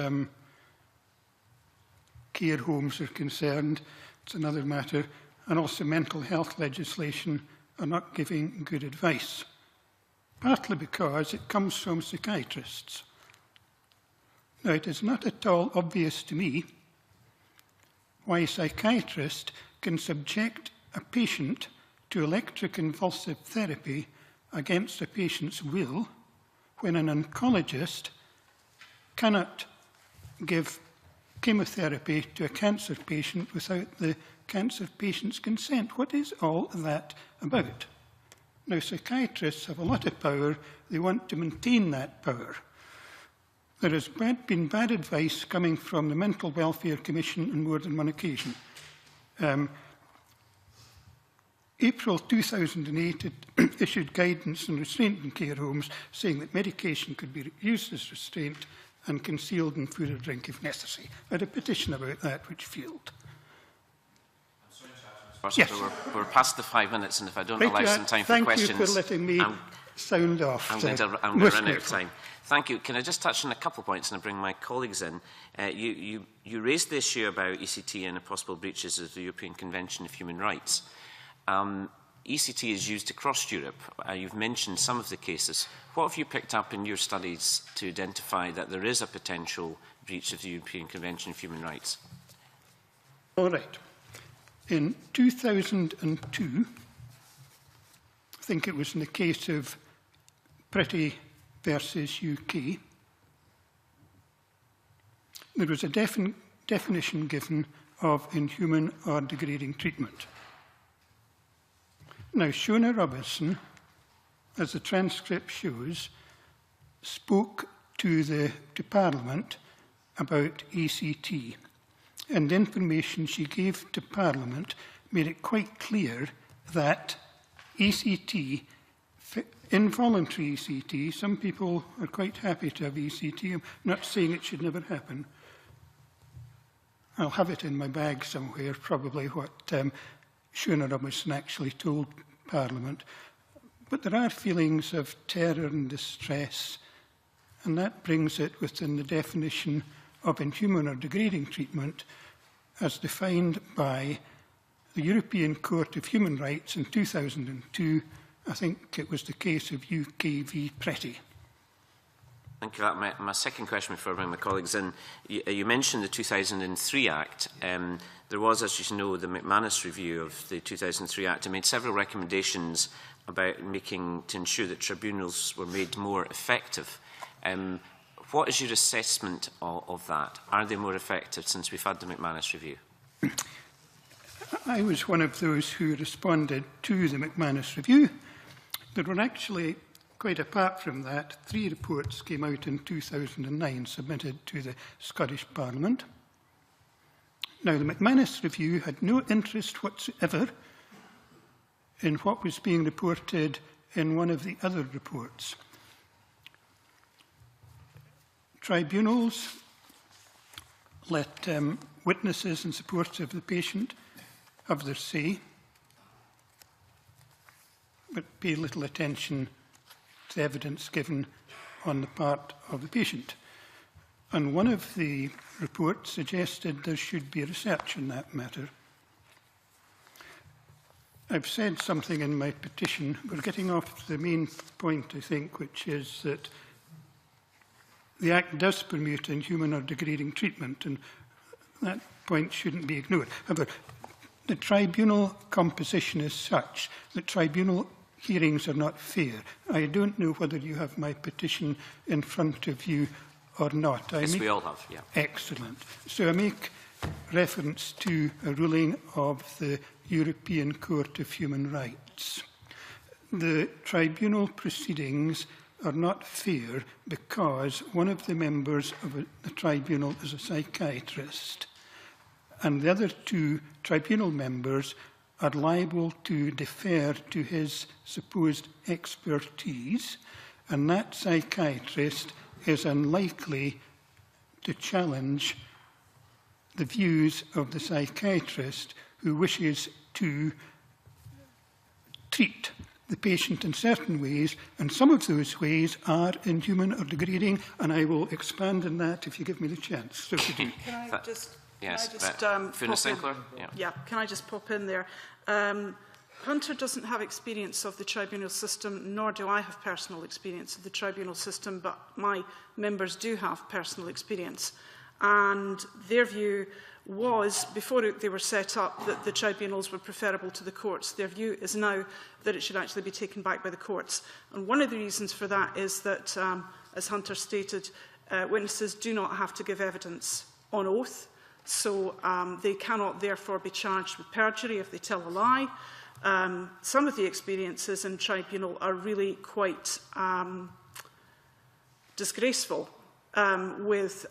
care homes are concerned, it's another matter, and also mental health legislation are not giving good advice, partly because it comes from psychiatrists. Now, it is not at all obvious to me why a psychiatrist can subject a patient to electroconvulsive therapy against a patient's will when an oncologist cannot give chemotherapy to a cancer patient without the cancer patient's consent. What is all that about? Now, psychiatrists have a lot of power. They want to maintain that power. There has been bad advice coming from the Mental Welfare Commission on more than one occasion. April 2008, it issued guidance on restraint in care homes, saying that medication could be used as restraint and concealed in food or drink if necessary. I had a petition about that, which failed. Yes. We're past the 5 minutes, and if I don't allow some time for questions... Thank you for letting me sound off. I'm going to run out of time. Thank you. Can I just touch on a couple of points and I bring my colleagues in? You raised the issue about ECT and the possible breaches of the European Convention of Human Rights. ECT is used across Europe. You've mentioned some of the cases. What have you picked up in your studies to identify that there is a potential breach of the European Convention of Human Rights? All right. In 2002, I think it was in the case of Pretty versus UK, there was a definition given of inhuman or degrading treatment. Now, Shona Robertson, as the transcript shows, spoke to Parliament about ECT, and the information she gave to Parliament made it quite clear that ECT, involuntary ECT, some people are quite happy to have ECT. I'm not saying it should never happen. I'll have it in my bag somewhere, probably what Shona Robertson actually told Parliament. But there are feelings of terror and distress, and that brings it within the definition of inhuman or degrading treatment as defined by the European Court of Human Rights in 2002. I think it was the case of UK v Pretty. Thank you for that. My second question before I bring my colleagues in. You mentioned the 2003 Act. There was, as you know, the McManus review of the 2003 Act. It made several recommendations about to ensure that tribunals were made more effective. What is your assessment of that? Are they more effective since we've had the McManus review? I was one of those who responded to the McManus review. There were actually, quite apart from that, 3 reports came out in 2009 submitted to the Scottish Parliament. Now, the McManus review had no interest whatsoever in what was being reported in one of the other reports. Tribunals let witnesses in support of the patient have their say, but pay little attention to evidence given on the part of the patient. And one of the reports suggested there should be research in that matter. I've said something in my petition. We're getting off the main point, I think, which is that the Act does permit inhuman or degrading treatment, and that point shouldn't be ignored. However, the tribunal composition is such that tribunal hearings are not fair. I don't know whether you have my petition in front of you or not. Yes, we all have, yeah. Excellent. So I make reference to a ruling of the European Court of Human Rights. The tribunal proceedings are not fair because one of the members of the tribunal is a psychiatrist, and the other two tribunal members are liable to defer to his supposed expertise, and that psychiatrist is unlikely to challenge the views of the psychiatrist who wishes to treat the patient in certain ways, and some of those ways are inhuman or degrading, and I will expand on that if you give me the chance. So to do. Can I just, yes, Fiona Sinclair? Yeah, can I just pop in there? Hunter doesn't have experience of the tribunal system, nor do I have personal experience of the tribunal system, but my members do have personal experience. And their view was, before they were set up, that the tribunals were preferable to the courts. Their view is now that it should actually be taken back by the courts. And one of the reasons for that is that, as Hunter stated, witnesses do not have to give evidence on oath, so they cannot therefore be charged with perjury if they tell a lie. Some of the experiences in tribunal are really quite disgraceful, with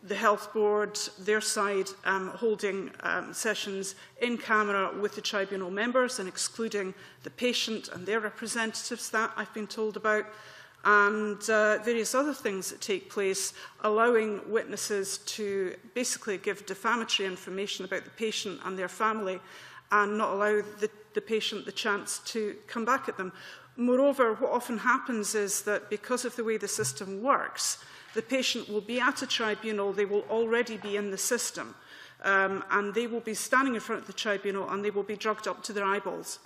the health board, their side, holding sessions in camera with the tribunal members and excluding the patient and their representatives, that I've been told about, and various other things that take place, allowing witnesses to basically give defamatory information about the patient and their family and not allow the patient the chance to come back at them. Moreover, what often happens is that because of the way the system works, the patient will be at a tribunal, they will already be in the system, and they will be standing in front of the tribunal and they will be drugged up to their eyeballs,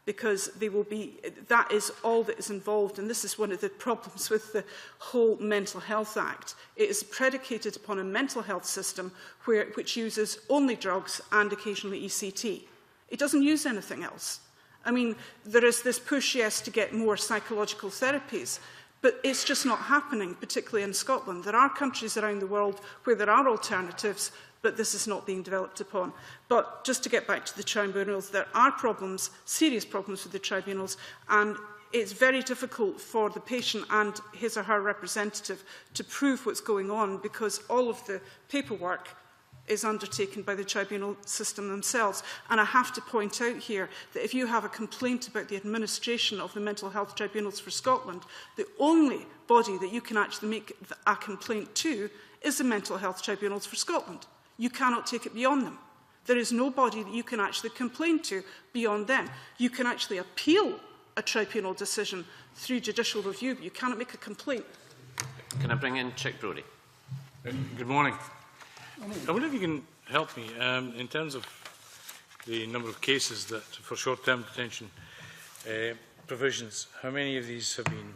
because they will be, that is all that is involved. And this is one of the problems with the whole Mental Health Act. It is predicated upon a mental health system which uses only drugs and occasionally ECT. It doesn't use anything else. I mean, there is this push, yes, to get more psychological therapies, but it's just not happening, particularly in Scotland. There are countries around the world where there are alternatives, but this is not being developed upon. But just to get back to the tribunals, there are problems, serious problems with the tribunals, and it's very difficult for the patient and his or her representative to prove what's going on, because all of the paperwork is undertaken by the tribunal system themselves. And I have to point out here that if you have a complaint about the administration of the mental health tribunals for Scotland, the only body that you can actually make a complaint to is the mental health tribunals for Scotland. You cannot take it beyond them. There is no body that you can actually complain to beyond them. You can actually appeal a tribunal decision through judicial review, but you cannot make a complaint. Can I bring in Chick Brodie? Good morning. I wonder if you can help me in terms of the number of cases that for short-term detention provisions. How many of these have been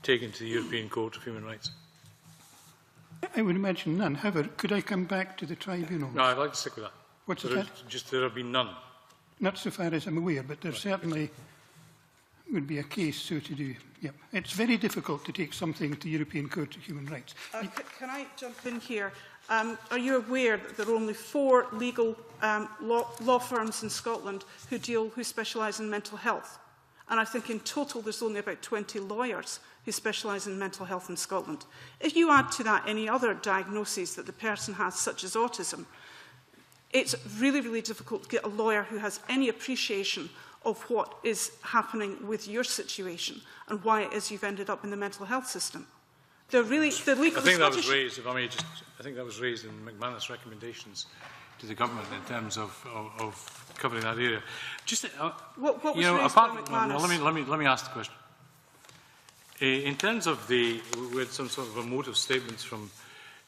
taken to the European Court of Human Rights? I would imagine none. However, could I come back to the tribunal? No, I'd like to stick with that. What's that? Just there have been none. Not so far as I'm aware, but there certainly would be a case so to do. Yep. It's very difficult to take something to the European Court of Human Rights. Can I jump in here? Are you aware that there are only 4 legal law firms in Scotland who specialise in mental health? And I think in total there's only about 20 lawyers who specialise in mental health in Scotland. If you add to that any other diagnoses that the person has, such as autism, it's really, really difficult to get a lawyer who has any appreciation of what is happening with your situation and why it is you've ended up in the mental health system. I think that was raised, if I may just, I think that was raised in McManus' recommendations to to the government in terms of covering that area. Just, what was you know, raised apart, by McManus? let me ask the question. In terms of we had some sort of emotive statements from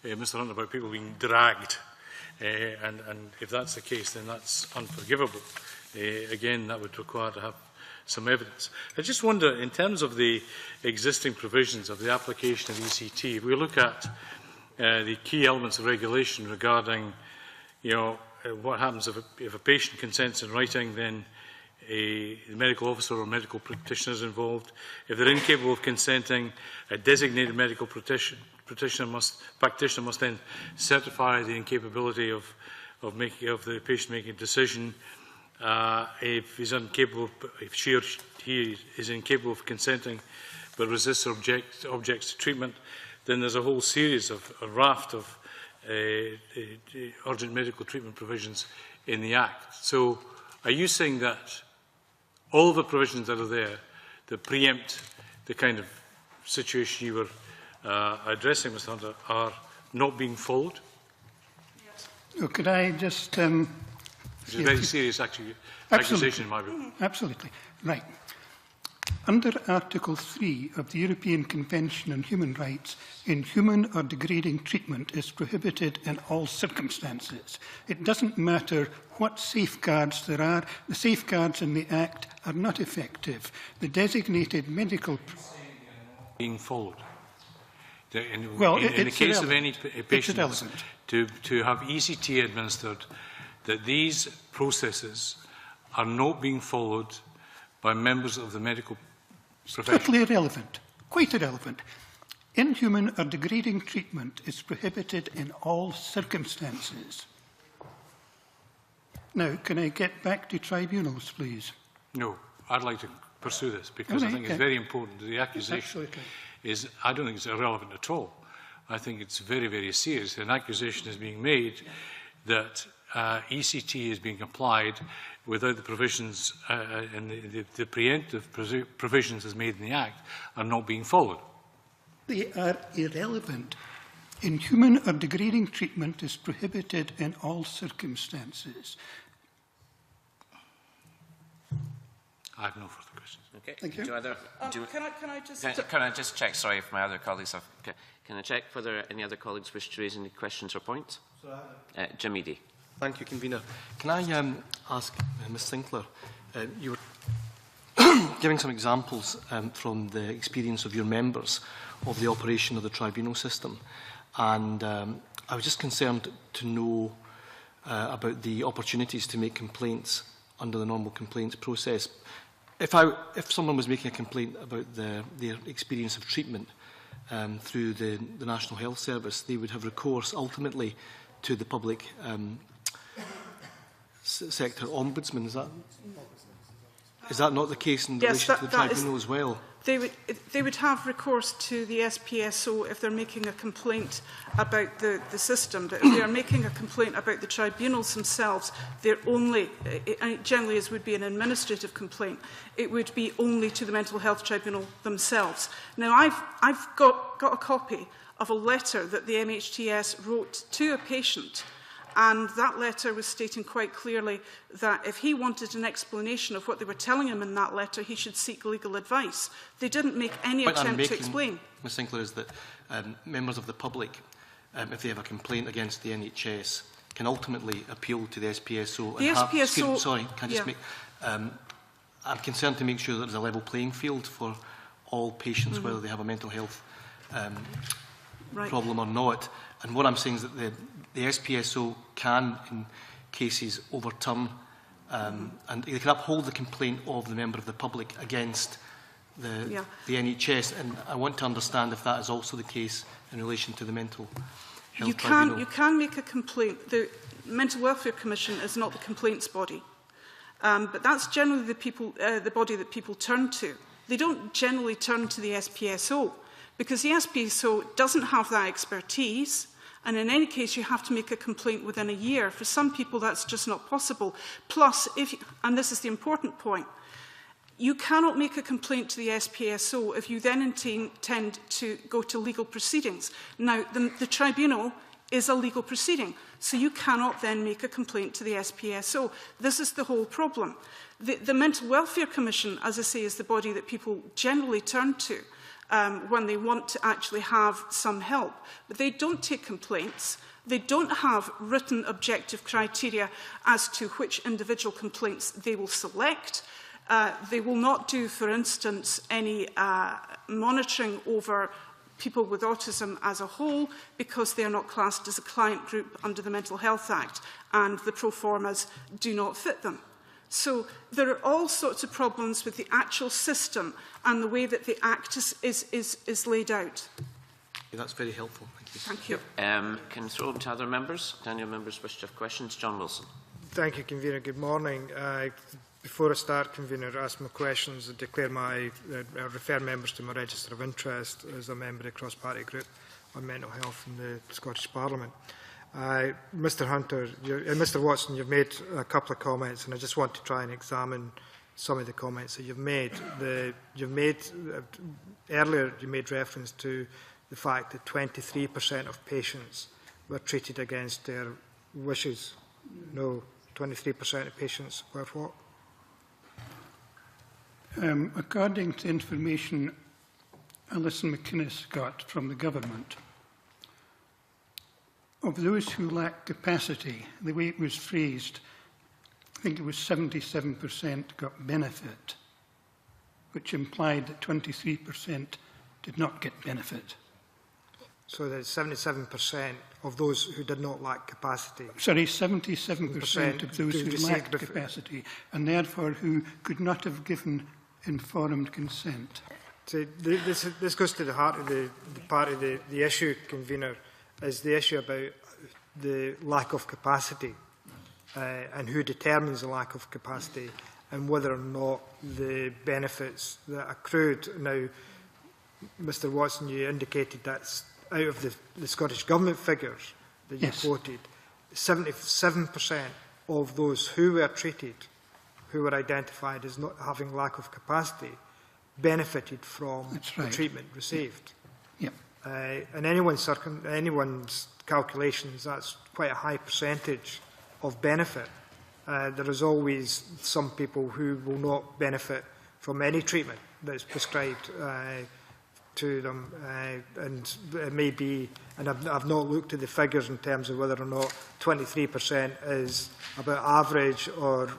Mr. Hunt about people being dragged, and if that's the case, then that's unforgivable. Again, that would require to have some evidence. I just wonder, in terms of the existing provisions of the application of ECT, if we look at the key elements of regulation regarding, what happens if a patient consents in writing, then a medical officer or medical practitioner is involved. If they're incapable of consenting, a designated medical practitioner must then certify the incapability of the patient making a decision. If she or he is incapable of consenting but resists or objects to treatment, then there's a whole series of a raft of urgent medical treatment provisions in the Act. So are you saying that all the provisions that are there that preempt the kind of situation you were addressing, Mr. Hunter, are not being followed? Yes. So could I just... It's a very serious accusation in my view. Absolutely. Right. Under Article 3 of the European Convention on Human Rights, inhuman or degrading treatment is prohibited in all circumstances. It doesn't matter what safeguards there are. The safeguards in the Act are not effective. The designated medical... being followed. In the case of any patient, to have ECT administered, that these processes are not being followed by members of the medical profession. Totally irrelevant. Quite irrelevant. Inhuman or degrading treatment is prohibited in all circumstances. Now, can I get back to tribunals, please? No, I'd like to pursue this because I think it's very important. The accusation is, I don't think it's irrelevant at all. I think it's very, very serious. An accusation is being made that ECT is being applied without the provisions and the preemptive provisions as made in the Act are not being followed. They are irrelevant. Inhuman or degrading treatment is prohibited in all circumstances. I have no further questions. Okay. Thank you. Can I just check, sorry, if my other colleagues have... Can I check whether any other colleagues wish to raise any questions or points? Jim Eadie. Thank you, Convener. Can I ask Ms Sinclair, you were giving some examples from the experience of your members of the operation of the tribunal system, and I was just concerned to know about the opportunities to make complaints under the normal complaints process. If someone was making a complaint about their experience of treatment through the National Health Service, they would have recourse ultimately to the public sector ombudsman. Is that not the case in relation to the tribunal as well? They would have recourse to the SPSO if they're making a complaint about the system, but if they are making a complaint about the tribunals themselves, they're only, and it generally would be an administrative complaint, it would be only to the Mental Health Tribunal themselves. Now, I've got a copy of a letter that the MHTS wrote to a patient, and that letter was stating quite clearly that if he wanted an explanation of what they were telling him in that letter, he should seek legal advice. They didn't make any attempt to explain. Ms Sinclair, is that members of the public, if they have a complaint against the NHS, can ultimately appeal to the SPSO. The SPSO... Sorry, can I just make... I'm concerned to make sure that there's a level playing field for all patients, whether they have a mental health problem or not. And what I'm saying is that the SPSO can, in cases, overturn and they can uphold the complaint of the member of the public against the NHS. And I want to understand if that is also the case in relation to the Mental Health Tribunal. You can make a complaint. The Mental Welfare Commission is not the complaints body, but that's generally the body that people turn to. They don't generally turn to the SPSO because the SPSO doesn't have that expertise. And in any case, you have to make a complaint within a year. For some people, that's just not possible. Plus, and this is the important point, you cannot make a complaint to the SPSO if you then intend to go to legal proceedings. Now, the tribunal is a legal proceeding. So you cannot then make a complaint to the SPSO. This is the whole problem. The Mental Welfare Commission, as I say, is the body that people generally turn to when they want to actually have some help. But they don't take complaints. They don't have written objective criteria as to which individual complaints they will select. They will not do, for instance, any monitoring over people with autism as a whole, because they are not classed as a client group under the Mental Health Act, and the pro formas do not fit them. So there are all sorts of problems with the actual system and the way that the Act is laid out. Yeah, that's very helpful. Thank you. Thank you. Can I throw it to other members? Do any members wish to have questions? John Wilson. Thank you, Convener. Good morning. Before I start, Convener, ask my questions and declare my refer members to my register of interest as a member of the cross-party group on mental health in the Scottish Parliament. Mr Hunter, Mr Watson, you've made a couple of comments, and I just want to try and examine some of the comments that you've made. Earlier, you made reference to the fact that 23% of patients were treated against their wishes. No, 23% of patients were what? According to information Alison McInnes got from the government, of those who lack capacity, the way it was phrased, I think it was 77% got benefit, which implied that 23% did not get benefit. So that 77% of those who did not lack capacity. Sorry, 77% of those who lacked capacity, and therefore who could not have given informed consent. So this goes to the heart of the part of the issue, Convener, is the issue about the lack of capacity and who determines the lack of capacity and whether or not the benefits that accrued. Now, Mr Watson, you indicated that's out of the Scottish Government figures that you quoted. 77% of those who were treated, who were identified as not having lack of capacity, benefited from the treatment received. Yep. In anyone's calculations, that's quite a high percentage of benefit. There is always some people who will not benefit from any treatment that is prescribed to them, and it may be, and I've not looked at the figures in terms of whether or not 23% is about average or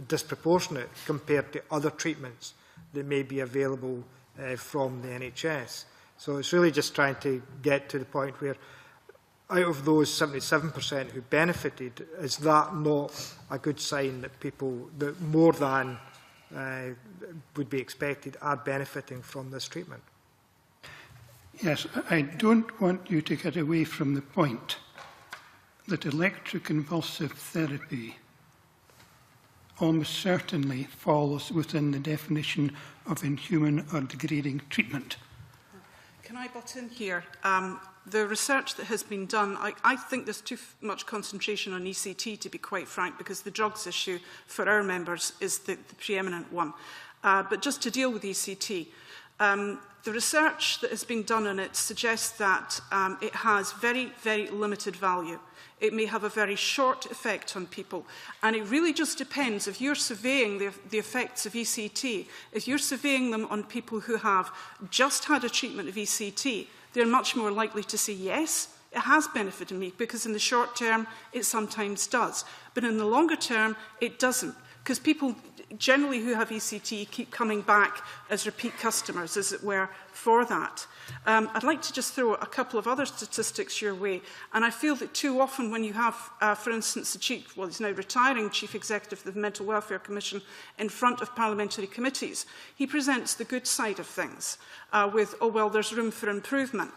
disproportionate compared to other treatments that may be available from the NHS. So it's really just trying to get to the point where, out of those 77% who benefited, is that not a good sign that people, that more than would be expected, are benefiting from this treatment? Yes, I don't want you to get away from the point that electroconvulsive therapy almost certainly falls within the definition of inhuman or degrading treatment. Can I butt in here? The research that has been done, I think there's too much concentration on ECT, to be quite frank, because the drugs issue for our members is the preeminent one. But just to deal with ECT, the research that has been done on it suggests that it has very, very limited value. It may have a very short effect on people. And it really just depends, if you're surveying the effects of ECT, if you're surveying them on people who have just had a treatment of ECT, they're much more likely to say, yes, it has benefited me, because in the short term, it sometimes does. But in the longer term, it doesn't, because people generally who have ECT keep coming back as repeat customers, as it were, for that. I'd like to just throw a couple of other statistics your way. And I feel that too often when you have, for instance, the chief, well, he's now retiring chief executive of the Mental Welfare Commission in front of parliamentary committees, he presents the good side of things with, oh, well, there's room for improvement.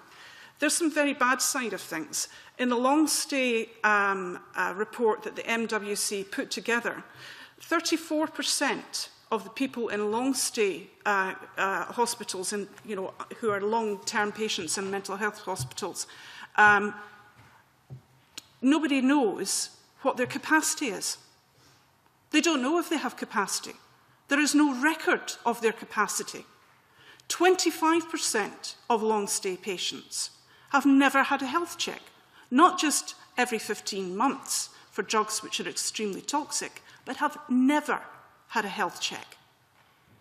There's some very bad side of things. In the long stay report that the MWC put together, 34% of the people in long-stay hospitals, and who are long-term patients in mental health hospitals, nobody knows what their capacity is. They don't know if they have capacity. There is no record of their capacity. 25% of long-stay patients have never had a health check. not just every 15 months for drugs which are extremely toxic, but have never had a health check.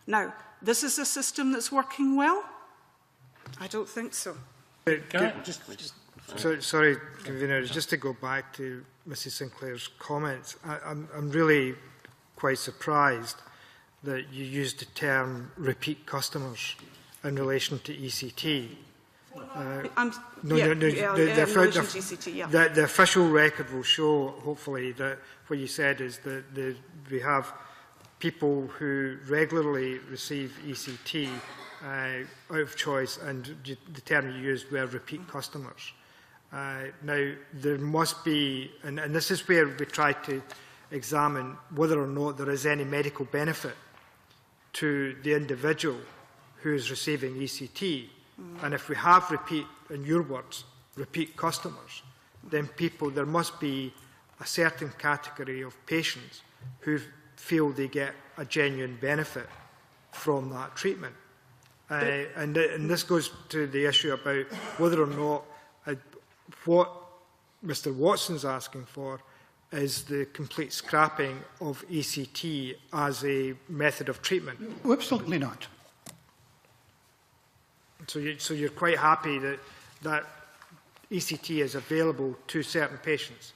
Now, this is a system that's working well? I don't think so. Sorry, Convener, just to go back to Mrs Sinclair's comments, I'm really quite surprised that you used the term repeat customers in relation to ECT. The official record will show, hopefully, that what you said is that we have people who regularly receive ECT out of choice, and the term you used were repeat customers. Now, there must be, and this is where we try to examine whether or not there is any medical benefit to the individual who is receiving ECT. And if we have repeat, in your words, repeat customers, then there must be a certain category of patients who feel they get a genuine benefit from that treatment. And this goes to the issue about whether or not what Mr Watson's asking for is the complete scrapping of ECT as a method of treatment. Oh, absolutely not. So you're quite happy that ECT is available to certain patients?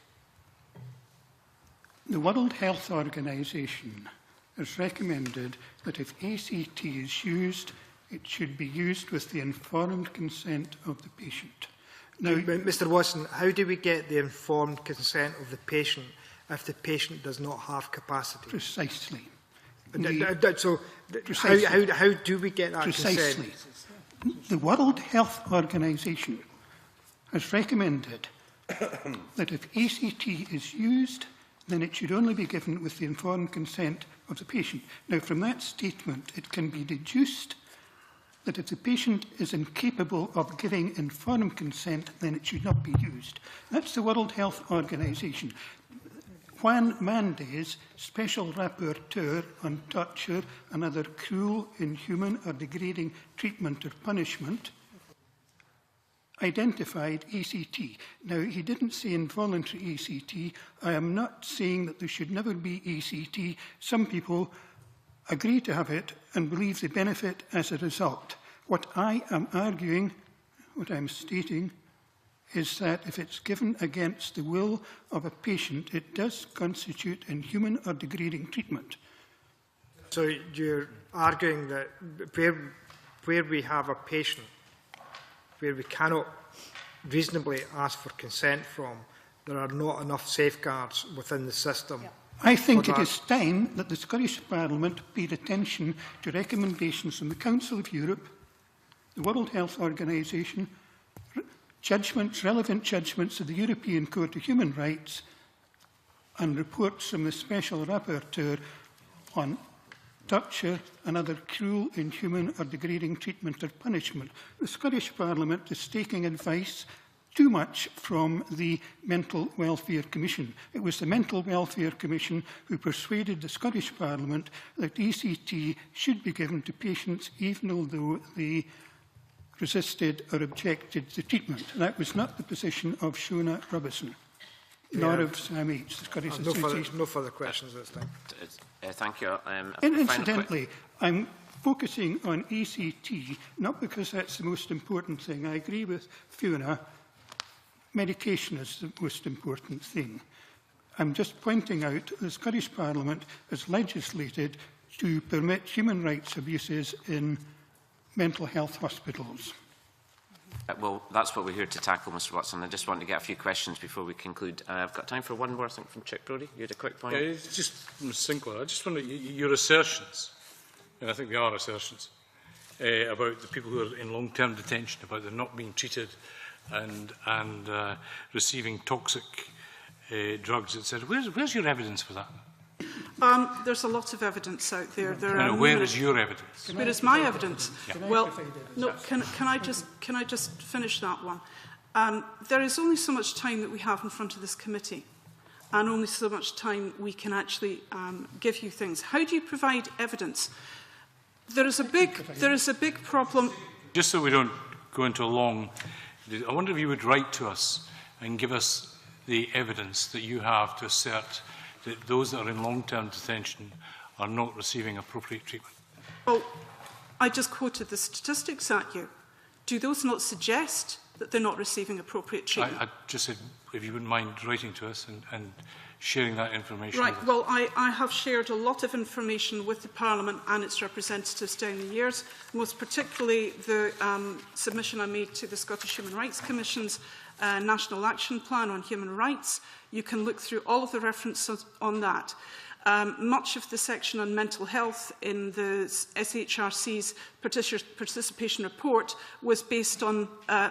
The World Health Organization has recommended that if ACT is used, it should be used with the informed consent of the patient. Now, Mr Watson, how do we get the informed consent of the patient if the patient does not have capacity? Precisely. Precisely. How do we get that Precisely. consent? The World Health Organization has recommended that if ACT is used, then it should only be given with the informed consent of the patient. Now, from that statement, it can be deduced that if the patient is incapable of giving informed consent, then it should not be used. That's the World Health Organization. Juan Mandes, Special Rapporteur on Torture and Other Cruel, Inhuman or Degrading Treatment or Punishment, identified ECT. Now, he didn't say involuntary ECT. I am not saying that there should never be ECT. Some people agree to have it and believe they benefit as a result. What I am arguing, what I'm stating, is that if it's given against the will of a patient, it does constitute inhuman or degrading treatment. So you're arguing that where we have a patient where we cannot reasonably ask for consent from, there are not enough safeguards within the system. I think it is time that the Scottish Parliament paid attention to recommendations from the Council of Europe, the World Health Organization, relevant judgments of the European Court of Human Rights, and reports from the Special Rapporteur on torture and other cruel, inhuman or degrading treatment or punishment. The Scottish Parliament is taking advice too much from the Mental Welfare Commission. It was the Mental Welfare Commission who persuaded the Scottish Parliament that ECT should be given to patients even although they resisted or objected to treatment. That was not the position of Shona Robison, nor of Sam H, the Scottish Association. No further questions this time. Thank you. Incidentally, I'm focusing on ECT, not because that's the most important thing. I agree with Fiona, medication is the most important thing. I'm just pointing out the Scottish Parliament has legislated to permit human rights abuses in mental health hospitals. Well, that's what we're here to tackle, Mr Watson. I just want to get a few questions before we conclude. I've got time for one more, I think, from Chick Brodie. You had a quick point. Yeah, it's just, Ms Sinclair, I just wonder, your assertions, and I think they are assertions, about the people who are in long-term detention, about them not being treated and receiving toxic drugs, etc. Where's your evidence for that? There's a lot of evidence out there. Where is your evidence? Where is my evidence? Yeah. Well, no. Can I just finish that one? There is only so much time that we have in front of this committee, and only so much time we can actually give you things. How do you provide evidence? There is a big problem. Just so we don't go into a long, I wonder if you would write to us and give us the evidence that you have to assert that those that are in long-term detention are not receiving appropriate treatment? Well, I just quoted the statistics at you. Do those not suggest that they're not receiving appropriate treatment? I just said, if you wouldn't mind writing to us and sharing that information. Right, well, I have shared a lot of information with the Parliament and its representatives down the years, most particularly the submission I made to the Scottish Human Rights Commission's National Action Plan on Human Rights. You can look through all of the references on that. Much of the section on mental health in the SHRC's participation report was based on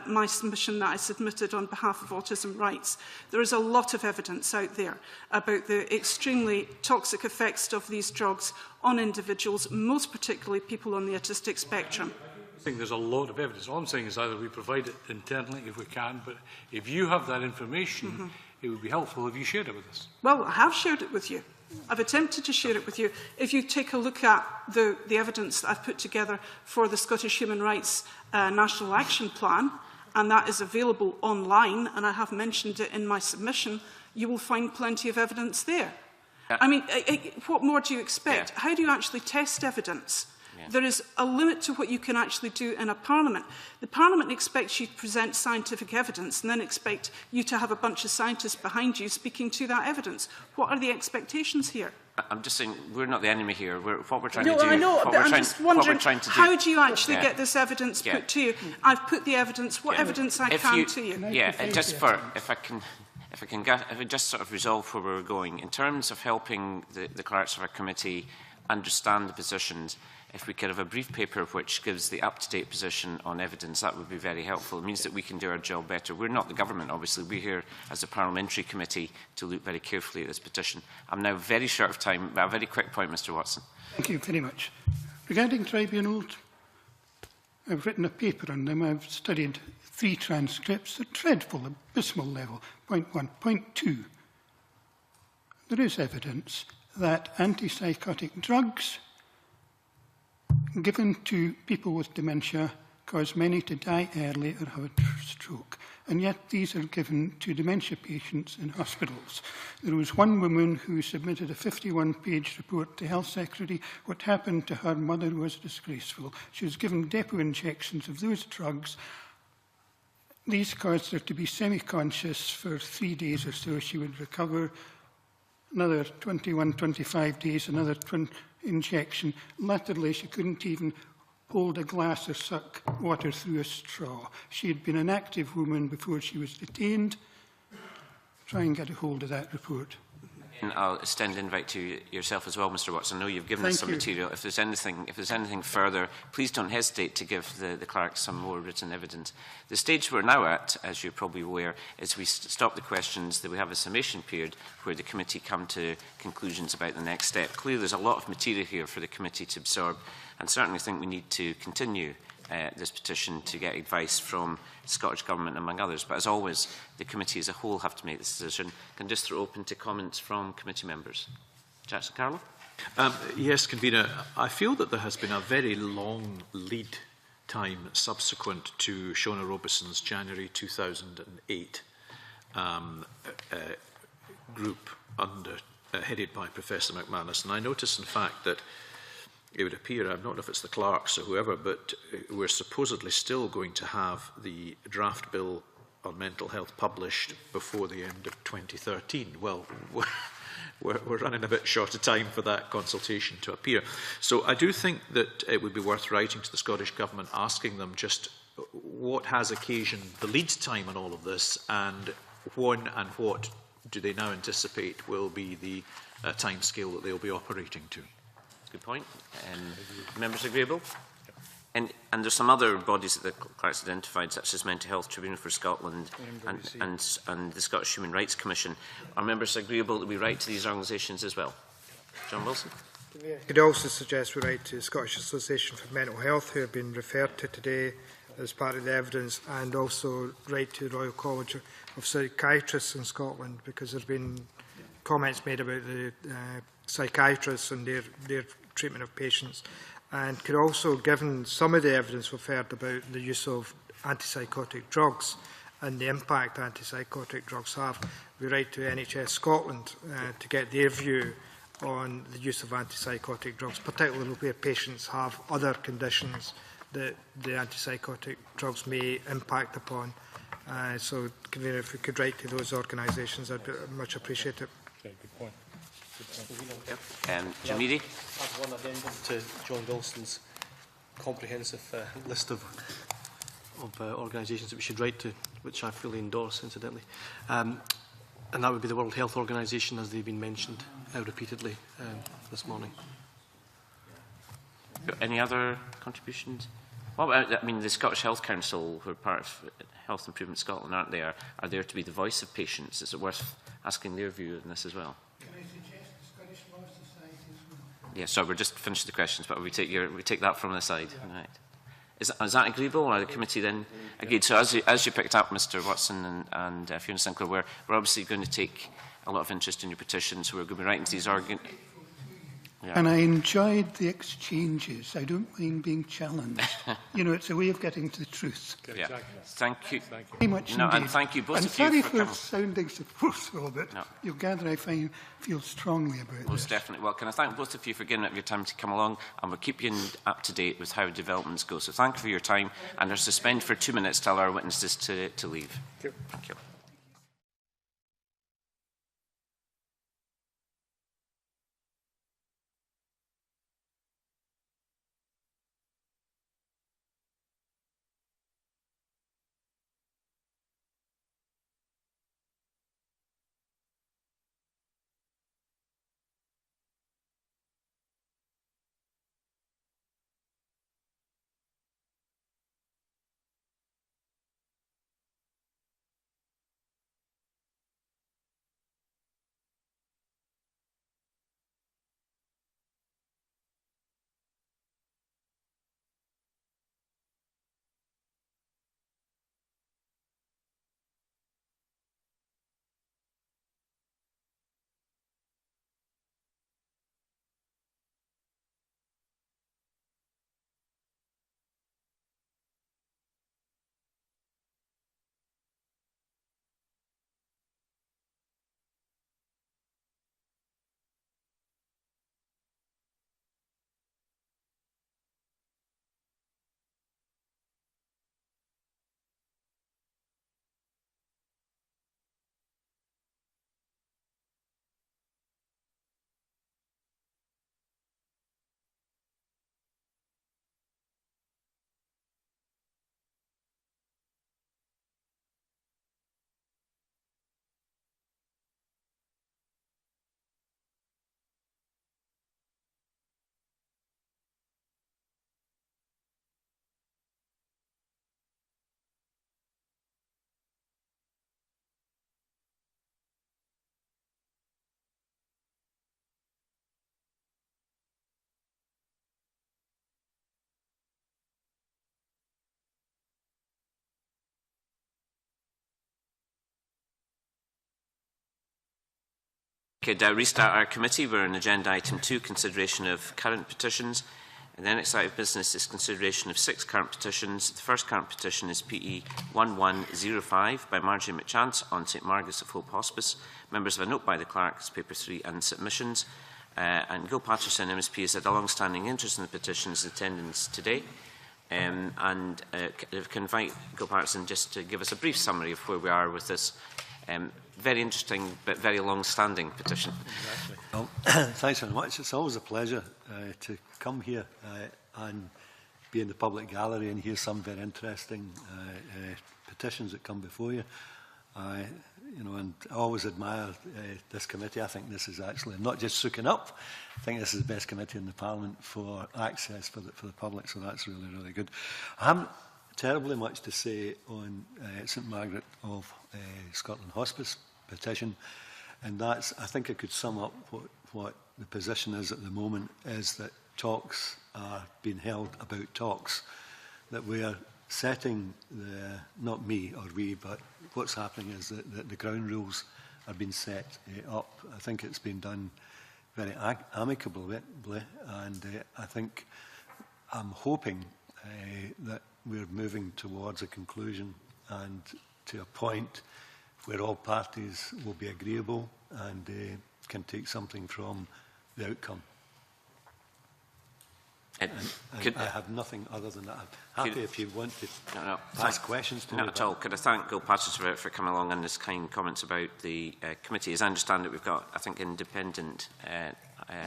my submission that I submitted on behalf of Autism Rights. There is a lot of evidence out there about the extremely toxic effects of these drugs on individuals, most particularly people on the autistic spectrum. I think there's a lot of evidence. All I'm saying is either we provide it internally if we can, but if you have that information, it would be helpful if you shared it with us. Well, I have shared it with you. I've attempted to share it with you. If you take a look at the evidence that I've put together for the Scottish Human Rights National Action Plan, and that is available online, and I have mentioned it in my submission, you will find plenty of evidence there. I mean, what more do you expect? How do you actually test evidence? There is a limit to what you can actually do in a parliament. The parliament expects you to present scientific evidence and then expect you to have a bunch of scientists behind you speaking to that evidence. What are the expectations here? I'm just saying we're not the enemy here. What we're trying to do. I know, but I'm just wondering, how do you actually get this evidence put to you? I've put the evidence, what evidence I can to you. Just for, if I just sort of resolve where we're going, in terms of helping the clerks of our committee understand the positions, if we could have a brief paper which gives the up-to-date position on evidence, that would be very helpful. It means that we can do our job better. We're not the government, obviously. We're here as a parliamentary committee to look very carefully at this petition. I'm now very short of time, but a very quick point, Mr Watson. Thank you very much. Regarding tribunals, I've written a paper on them. I've studied 3 transcripts at dreadful, abysmal level. Point 1. Point 2. There is evidence that antipsychotic drugs given to people with dementia cause many to die early or have a stroke, and yet these are given to dementia patients in hospitals. There was one woman who submitted a 51-page report to Health Secretary. What happened to her mother was disgraceful. She was given depot injections of those drugs. These caused her to be semi-conscious for 3 days or so. She would recover. Another 21, 25 days, another injection. Latterly, she couldn't even hold a glass or suck water through a straw. She had been an active woman before she was detained. Try and get a hold of that report. And I'll extend the invite to yourself as well, Mr Watson. I know you've given us some material. If there's anything further, please don't hesitate to give the clerk some more written evidence. The stage we're now at, as you're probably aware, is we stop the questions, that we have a summation period where the committee come to conclusions about the next step. Clearly, there's a lot of material here for the committee to absorb, and certainly think we need to continue this petition to get advice from the Scottish Government, among others. But as always, the committee as a whole have to make this decision. Can just throw open to comments from committee members. Jackson Carlow? Yes, Convener. I feel that there has been a very long lead time subsequent to Shona Robison's January 2008 group headed by Professor McManus. And I notice, in fact, that it would appear, I don't know if it's the clerks or whoever, but we're supposedly still going to have the draft bill on mental health published before the end of 2013. Well, we're running a bit short of time for that consultation to appear. So I do think that it would be worth writing to the Scottish Government, asking them just what has occasioned the lead time on all of this, and when and what do they now anticipate will be the timescale that they'll be operating to. Good point. Members agreeable? And there's some other bodies that the clerk's identified, such as Mental Health Tribunal for Scotland and the Scottish Human Rights Commission. Are members agreeable that we write to these organisations as well? John Wilson? I could also suggest we write to the Scottish Association for Mental Health, who have been referred to today as part of the evidence, and also write to the Royal College of Psychiatrists in Scotland, because there have been comments made about the psychiatrists and their treatment of patients, and could also, given some of the evidence we've heard about the use of antipsychotic drugs, and the impact antipsychotic drugs have, we write to NHS Scotland to get their view on the use of antipsychotic drugs, particularly where patients have other conditions that the antipsychotic drugs may impact upon. So, Convener, if we could write to those organisations, I'd be much appreciate it. Okay, good point. Jamiri? I have one addendum to John Wilson's comprehensive list of organisations that we should write to, which I fully endorse, incidentally. And that would be the World Health Organisation, as they've been mentioned repeatedly this morning. Any other contributions? Well, I mean, the Scottish Health Council, who are part of Health Improvement Scotland, aren't they, are there to be the voice of patients. Is it worth asking their view on this as well? Can I suggest the Scottish Law Society as well? Yeah, so we're just finished the questions, but we take that from the side. Yeah. Right. Is that agreeable, or the committee then agreed? So as you picked up, Mr. Watson and Fiona Sinclair, we're obviously going to take a lot of interest in your petitions. So we're going to be writing to these arguments. Yeah. And I enjoyed the exchanges. I don't mind being challenged. You know, it's a way of getting to the truth. Yeah. Thank you. Very much indeed. And thank you both and of you sorry for for coming. sounding so forceful, but you'll gather I feel strongly about this. Most definitely. Well, can I thank both of you for giving up your time to come along, and we'll keep you up to date with how developments go. So thank you for your time, and I'll suspend for 2 minutes to allow our witnesses to leave. Thank you. Could restart our committee. We're on agenda item 2, consideration of current petitions. And the next item of business is consideration of 6 current petitions. The first current petition is PE 1105 by Marjorie McChance on St Margaret's of Hope Hospice. Members have a note by the clerk as paper 3 and submissions. And Gil Patterson, MSP, has had a long-standing interest in the petition's attendance today. Can invite Gil Patterson just to give us a brief summary of where we are with this very interesting but very long-standing petition. Well, thanks very much. It's always a pleasure to come here and be in the public gallery and hear some very interesting petitions that come before you. And I always admire this committee. I think this is actually not just soaking up. I think this is the best committee in the Parliament for access for the public, so that's really, really good. I haven't terribly much to say on St Margaret of Scotland Hospice petition, and that's, I think I could sum up what the position is at the moment, is that talks are being held about talks, that we are setting not me or we, but what's happening is that the ground rules are being set up. I think it's been done very amicably, and I think I'm hoping that we're moving towards a conclusion and to a point where all parties will be agreeable and can take something from the outcome. And I have nothing other than that. I'm happy if you want to ask questions to me. Not at all. Could I thank Bill Patterson for coming along and his kind comments about the committee. As I understand it, we've got, I think, independent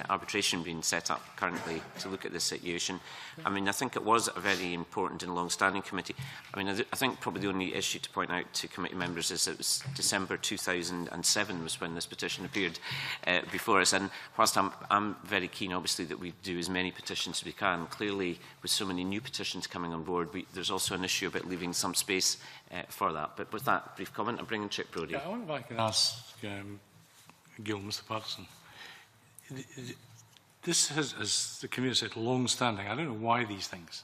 arbitration being set up currently to look at this situation. I mean, I think it was a very important and long-standing committee. I mean, I think probably the only issue to point out to committee members is it was December 2007 was when this petition appeared before us. And whilst I'm very keen, obviously, that we do as many petitions as we can, clearly, with so many new petitions coming on board, there's also an issue about leaving some space for that. But with that brief comment, I'm bringing Chip Brodie. Yeah, I wonder if I can ask Gil, Mr. Patterson. This has, as the committee said, long-standing. I don't know why these things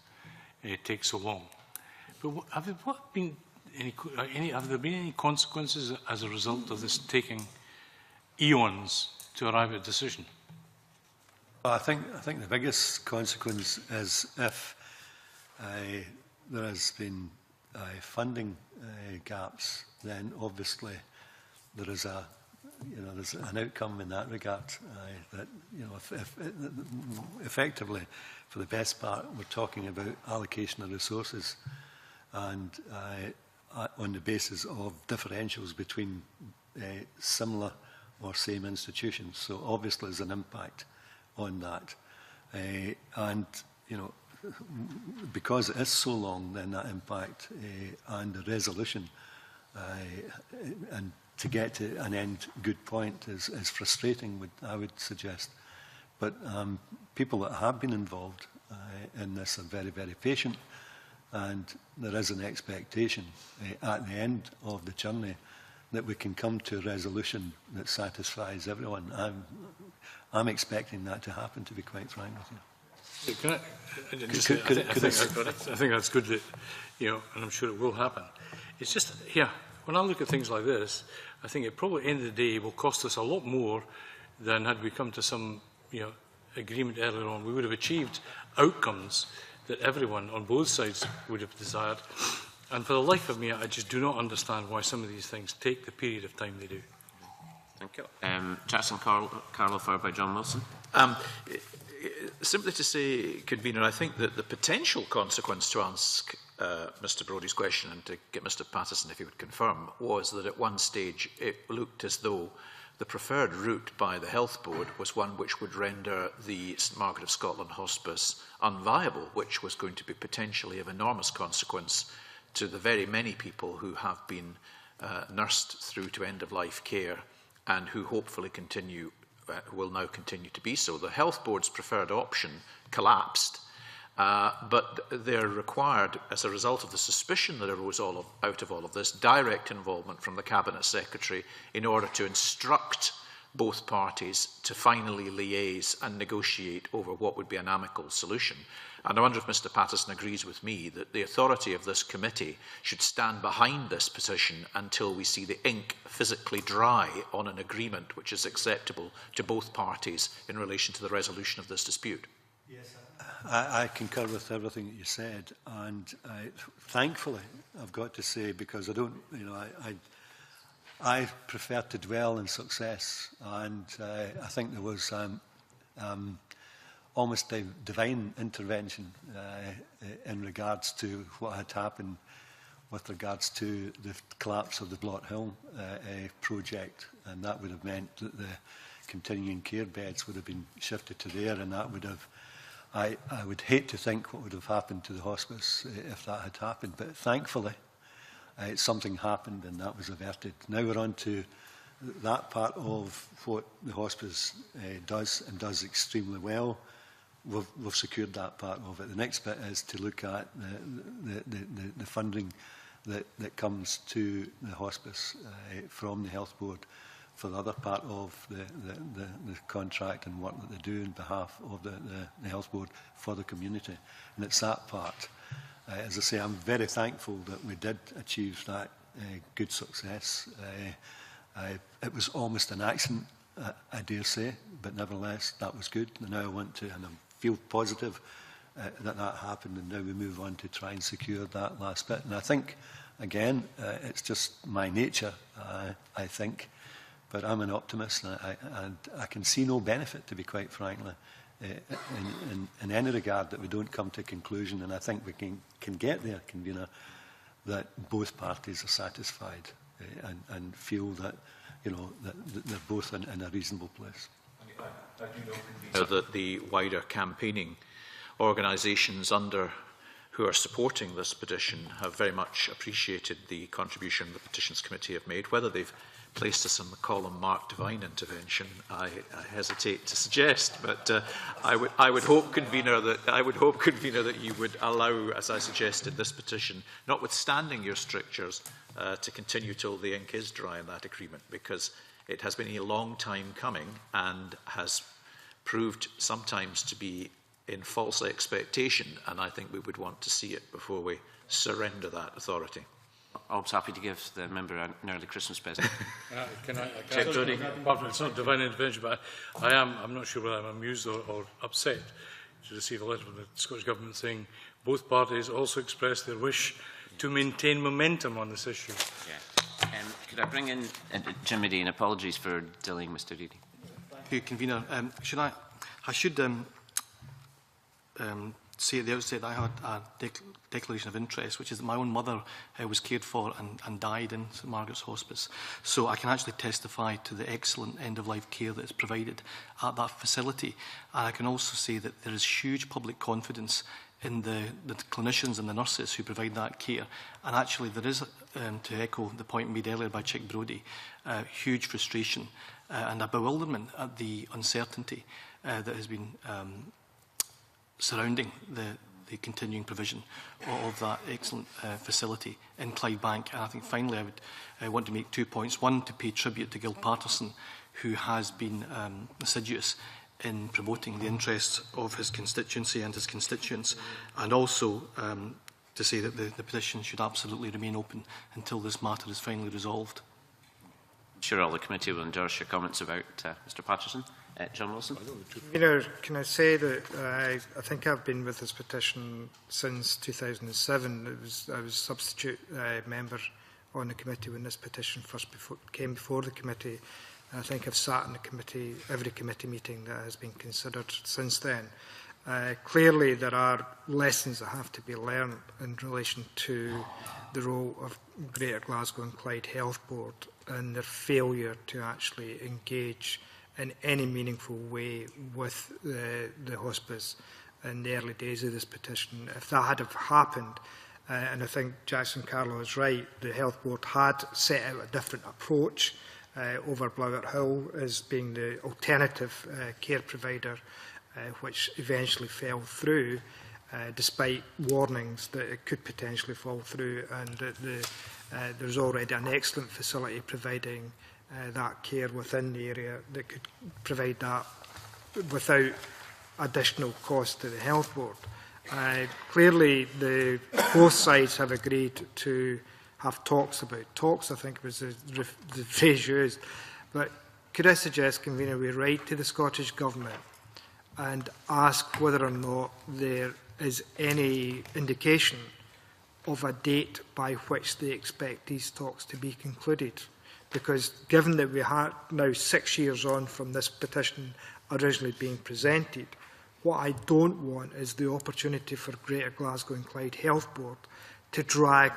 take so long. But have there been any consequences as a result of this taking eons to arrive at a decision? Well, I think the biggest consequence is if there has been funding gaps, then obviously there is there's an outcome in that regard. That effectively, for the best part, we're talking about allocation of resources, and on the basis of differentials between similar or same institutions. So obviously, there's an impact on that, and because it is so long, then that impact and the resolution and to get to an end good point is frustrating, I would suggest. But people that have been involved in this are very, very patient, and there is an expectation at the end of the journey that we can come to a resolution that satisfies everyone. I'm expecting that to happen, to be quite frank with you. I think that's good that, and I'm sure it will happen. It's just, when I look at things like this, I think it probably, at the end of the day, will cost us a lot more than had we come to some, agreement earlier on. We would have achieved outcomes that everyone on both sides would have desired. And for the life of me, I just do not understand why some of these things take the period of time they do. Thank you. Jackson Carlo, followed by John Wilson. Simply to say, Convener, I think that the potential consequence, to ask Mr. Brodie's question and to get Mr. Patterson, if he would confirm, was that at one stage it looked as though the preferred route by the Health Board was one which would render the St Margaret of Scotland Hospice unviable, which was going to be potentially of enormous consequence to the very many people who have been nursed through to end-of-life care and who hopefully will now continue to be so. The Health Board's preferred option collapsed, but they're required, as a result of the suspicion that arose out of all of this, direct involvement from the Cabinet Secretary in order to instruct both parties to finally liaise and negotiate over what would be an amicable solution. And I wonder if Mr. Patterson agrees with me that the authority of this committee should stand behind this position until we see the ink physically dry on an agreement which is acceptable to both parties in relation to the resolution of this dispute. Yes, I concur with everything that you said, and thankfully, I've got to say, because I don't, I prefer to dwell in success, and I think there was almost a divine intervention in regards to what had happened with regards to the collapse of the Blot Hill project, and that would have meant that the continuing care beds would have been shifted to there, and that would have, I would hate to think what would have happened to the hospice if that had happened, but thankfully something happened and that was averted. Now we're on to that part of what the hospice does and does extremely well. We've secured that part of it. The next bit is to look at the funding that comes to the hospice from the Health Board for the other part of the contract and work that they do on behalf of the Health Board for the community. And it's that part. As I say, I'm very thankful that we did achieve that good success. It was almost an accident, I dare say, but nevertheless, that was good. And now I want to, and I feel positive that happened, and now we move on to try and secure that last bit. And I think again, it's just my nature, I think, but I'm an optimist, and I can see no benefit, to be quite frankly, in any regard that we don't come to a conclusion, and I think we can get there, Convener, that both parties are satisfied and feel that, you know, that they're both in a reasonable place. I do know that the wider campaigning organisations who are supporting this petition have very much appreciated the contribution the Petitions Committee have made. Whether they've placed us in the column marked divine intervention, I hesitate to suggest, but I would hope, Convener, that you would allow, as I suggested, this petition, notwithstanding your strictures, to continue till the ink is dry in that agreement, because it has been a long time coming and has proved sometimes to be in false expectation, and I think we would want to see it before we surrender that authority. I was happy to give the member an early Christmas present. It's not divine intervention, but I'm not sure whether I'm amused or upset to receive a letter from the Scottish Government saying both parties also expressed their wish to maintain momentum on this issue. Yeah. Could I bring in Jim Meady, and apologies for delaying Mr. Reedy. Thank you, Convener. I should say at the outset that I had a declaration of interest, which is that my own mother was cared for and died in St Margaret's Hospice. So I can actually testify to the excellent end-of-life care that is provided at that facility. And I can also say that there is huge public confidence in the clinicians and the nurses who provide that care. And actually there is, to echo the point made earlier by Chick Brodie, huge frustration and a bewilderment at the uncertainty that has been surrounding the continuing provision of that excellent facility in Clydebank. And I think finally I want to make 2 points. One, to pay tribute to Gil Patterson, who has been assiduous in promoting the interests of his constituency and his constituents, and also to say that the petition should absolutely remain open until this matter is finally resolved. I'm sure all the committee will endorse your comments about Mr. Patterson. John Wilson. Can I say that I think I've been with this petition since 2007. I was substitute member on the committee when this petition first came before the committee. I think I've sat in the committee, every committee meeting that has been considered since then. Clearly there are lessons that have to be learned in relation to the role of Greater Glasgow and Clyde Health Board and their failure to actually engage in any meaningful way with the hospice in the early days of this petition. If that had have happened, and I think Jackson Carlow is right, the Health Board had set out a different approach over Blowett Hill as being the alternative care provider, which eventually fell through, despite warnings that it could potentially fall through, and that there's already an excellent facility providing that care within the area that could provide that without additional cost to the Health Board. Clearly, both sides have agreed to have talks about talks, I think was the phrase used. But could I suggest, Convener, we write to the Scottish Government and ask whether or not there is any indication of a date by which they expect these talks to be concluded? Because given that we are now 6 years on from this petition originally being presented, what I don't want is the opportunity for Greater Glasgow and Clyde Health Board to drag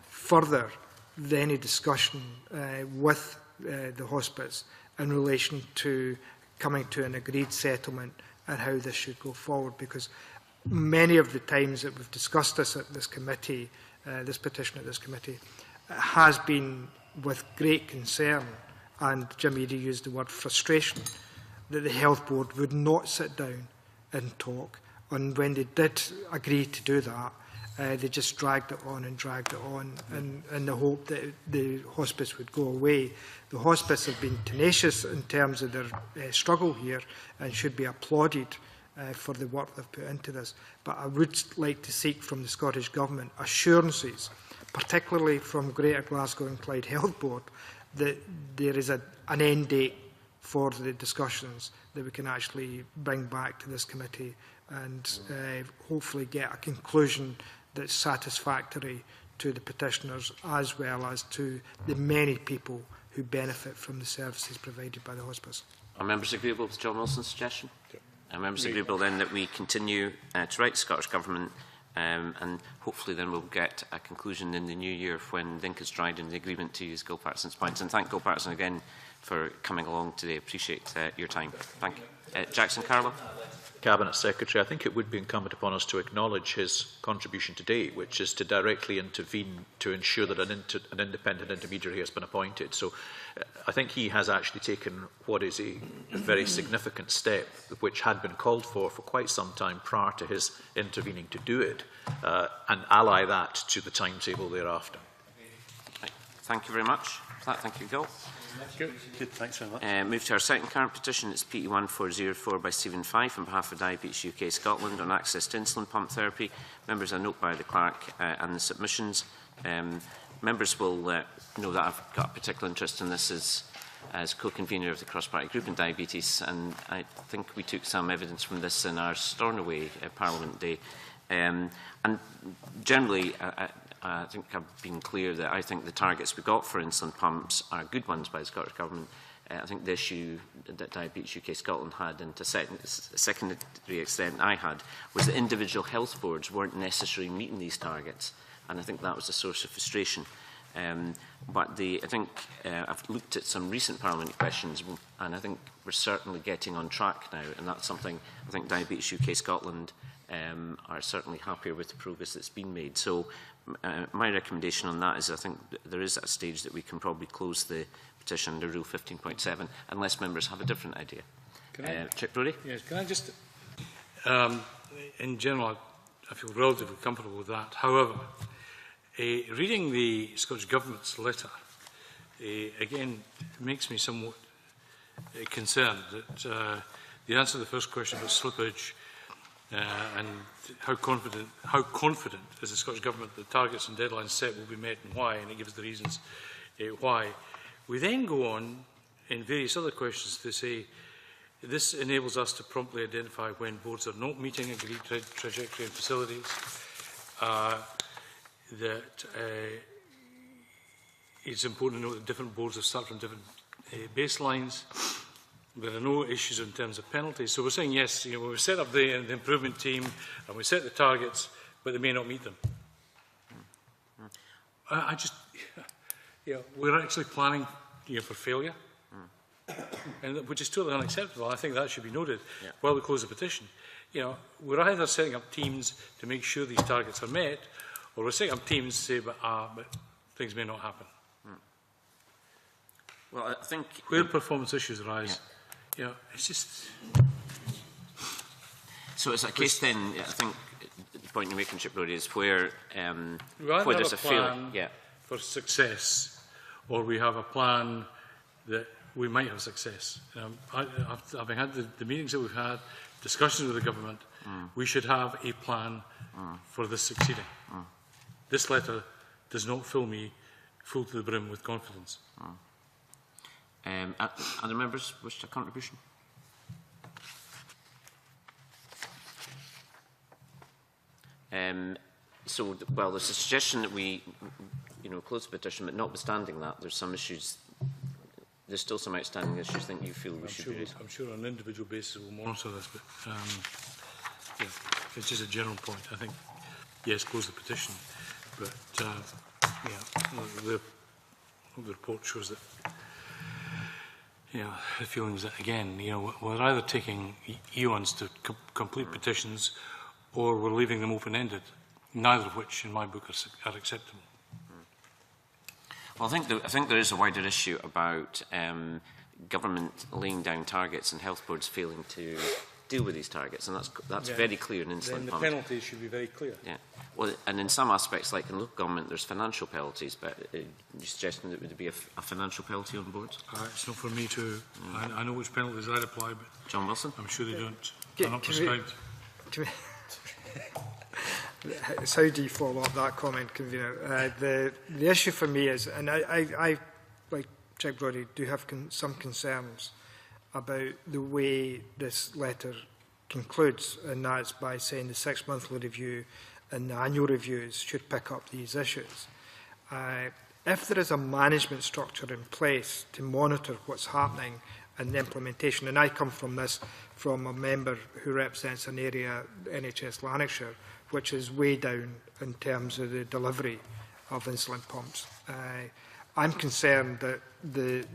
further any discussion with the hospice in relation to coming to an agreed settlement and how this should go forward. Because many of the times that we've discussed this at this committee, this petition at this committee, has been with great concern, and Jim Eadie used the word frustration, that the Health Board would not sit down and talk. And when they did agree to do that, they just dragged it on in the hope that the hospice would go away. The hospice have been tenacious in terms of their struggle here and should be applauded for the work they've put into this. But I would like to seek from the Scottish Government assurances, particularly from Greater Glasgow and Clyde Health Board, that there is an end date for the discussions that we can actually bring back to this committee and hopefully get a conclusion that's satisfactory to the petitioners as well as to the many people who benefit from the services provided by the hospice. Are members agreeable with John Wilson's suggestion? Are members agreeable then that we continue to write the Scottish Government and hopefully then we'll get a conclusion in the new year when the ink is dried in the agreement to use Gilparson's points. And thank Gilparson again for coming along today. Appreciate your time. Thank you. Jackson Carlow. Cabinet Secretary, I think it would be incumbent upon us to acknowledge his contribution today, which is to directly intervene to ensure that an independent intermediary has been appointed. So I think he has actually taken what is a very significant step, which had been called for quite some time prior to his intervening to do it, and ally that to the timetable thereafter. Right. Thank you very much for that. Thank you, Gil. Good, thanks very much. Move to our second current petition. It's PE 1404 by Stephen Fife on behalf of Diabetes UK Scotland on access to insulin pump therapy. Members, I note by the clerk and the submissions. Members will know that I've got a particular interest in this as co-convener of the cross-party group in diabetes, and I think we took some evidence from this in our Stornoway Parliament Day. And generally, I think I've been clear that I think the targets we got for insulin pumps are good ones by the Scottish Government. I think the issue that Diabetes UK Scotland had, and to a secondary extent I had, was that individual health boards weren't necessarily meeting these targets, and I think that was a source of frustration. But I think I've looked at some recent parliamentary questions, and I think we're certainly getting on track now, and that's something I think Diabetes UK Scotland are certainly happier with the progress that's been made. So my recommendation on that is I think there is a stage that we can probably close the petition under Rule 15.7 unless members have a different idea. Chick Brody? Yes, can I just, in general, I feel relatively comfortable with that. However, reading the Scottish Government's letter, again, makes me somewhat concerned that the answer to the first question about slippage and how confident is the Scottish Government that targets and deadlines set will be met and why, and it gives the reasons why. We then go on in various other questions to say this enables us to promptly identify when boards are not meeting agreed trajectory and facilities, that it's important to note that different boards have started from different baselines. There are no issues in terms of penalties. So we're saying, yes, we set up the improvement team and we set the targets, but they may not meet them. We're actually planning for failure, and which is totally unacceptable. I think that should be noted while we close the petition. We're either setting up teams to make sure these targets are met, or we're setting up teams to say, but things may not happen. Well, I think where performance issues arise, it's just. So it's a case then. I think the point you're making, Chip Brody, is where there's a failure for success, or we have a plan that we might have success. Having had the meetings that we've had, discussions with the government, we should have a plan for this succeeding. This letter does not fill me full to the brim with confidence. Other members wish a contribution? Well, there's a suggestion that we, close the petition, but notwithstanding that, there's some issues. There's still some outstanding issues. I think you feel we should be raising. I'm sure on an individual basis we'll monitor this, but it's just a general point. I think, yes, close the petition, but the report shows that. The feeling is that, again, we're either taking eons to complete petitions or we're leaving them open-ended, neither of which, in my book, are acceptable. Well, I think there is a wider issue about government laying down targets and health boards failing to deal with these targets, and that's very clear in insulin pumps. The penalties should be very clear. Yeah. Well, and in some aspects, like in local government, there's financial penalties, but you're suggesting that would be a financial penalty on boards? It's not for me to. I know which penalties I'd apply, but John Wilson? I'm sure they don't. They're not prescribed. How do you follow up that comment, convener? The issue for me is, and I like Chick Brody, do have some concerns about the way this letter concludes, and that's by saying the 6-monthly review in the annual reviews should pick up these issues. If there is a management structure in place to monitor what's happening in the implementation, and I come from this from a member who represents an area, NHS Lanarkshire, which is way down in terms of the delivery of insulin pumps. I'm concerned that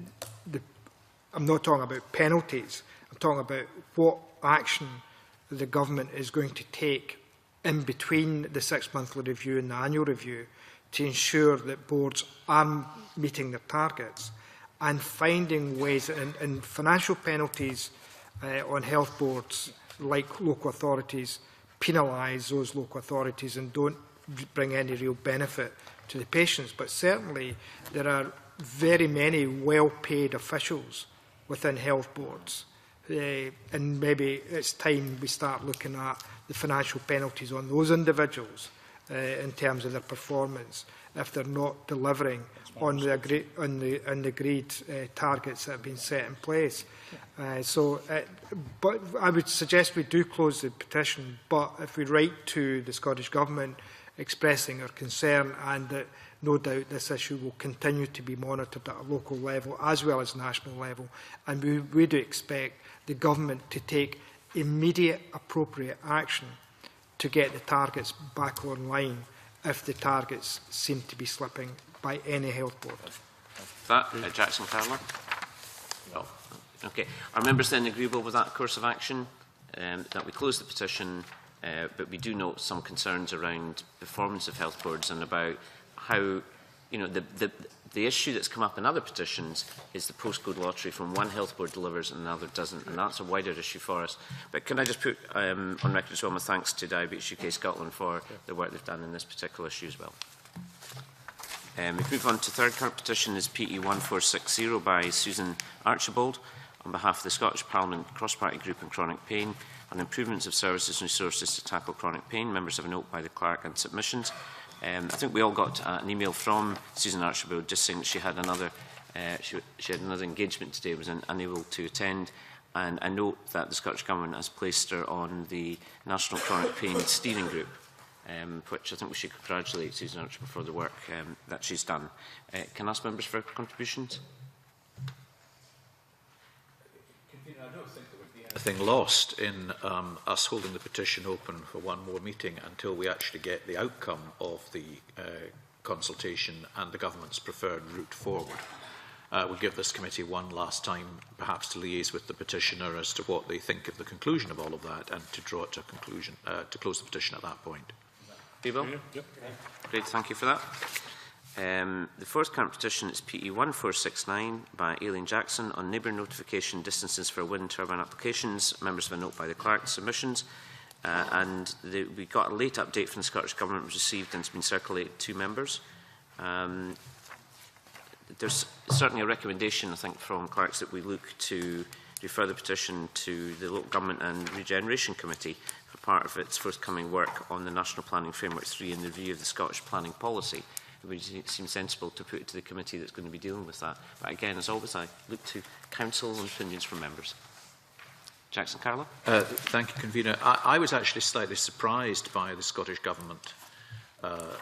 I'm not talking about penalties, I'm talking about what action the government is going to take in between the 6-monthly review and the annual review to ensure that boards are meeting their targets and finding ways, and financial penalties on health boards like local authorities penalise those local authorities and don't bring any real benefit to the patients. But certainly there are very many well-paid officials within health boards, and maybe it's time we start looking at the financial penalties on those individuals in terms of their performance if they're not delivering on the agreed targets that have been set in place. But I would suggest we do close the petition, but if we write to the Scottish Government expressing our concern, and that no doubt this issue will continue to be monitored at a local level as well as national level, and we do expect the Government to take immediate appropriate action to get the targets back online if the targets seem to be slipping by any health board. Jackson Carla? No. Okay. Are members then agreeable with that course of action? That we close the petition, but we do note some concerns around performance of health boards and about how, the issue that's come up in other petitions is the postcode lottery from one health board delivers and another doesn't, and that's a wider issue for us. But can I just put on record as well my thanks to Diabetes UK Scotland for the work they've done in this particular issue as well. We move on to third current petition is PE 1460 by Susan Archibald on behalf of the Scottish Parliament Cross-Party Group on Chronic Pain on improvements of services and resources to tackle chronic pain. Members have a note by the clerk and submissions. I think we all got an email from Susan Archibald just saying that she had another she had another engagement today, was unable to attend, and I note that the Scottish Government has placed her on the National Chronic Pain Steering Group, which I think we should congratulate Susan Archibald for the work that she's done. Can I ask members for contributions? I don't think there would be anything lost in us holding the petition open for one more meeting until we actually get the outcome of the consultation and the government's preferred route forward. We'll give this committee one last time, perhaps to liaise with the petitioner as to what they think of the conclusion of all of that, and to draw it to a conclusion, to close the petition at that point. Yep. Great, thank you for that. The fourth current petition is PE 1469 by Aileen Jackson on neighbour notification distances for wind turbine applications. Members have a note by the clerk submissions. We got a late update from the Scottish Government, was received and it's been circulated to members. There's certainly a recommendation, I think, from clerks that we look to refer the petition to the Local Government and Regeneration Committee for part of its forthcoming work on the National Planning Framework 3 and the review of the Scottish planning policy. It would seem sensible to put it to the committee that's going to be dealing with that. But again, as always, I look to counsel and opinions from members. Jackson Carla? Thank you, Convener. I was actually slightly surprised by the Scottish Government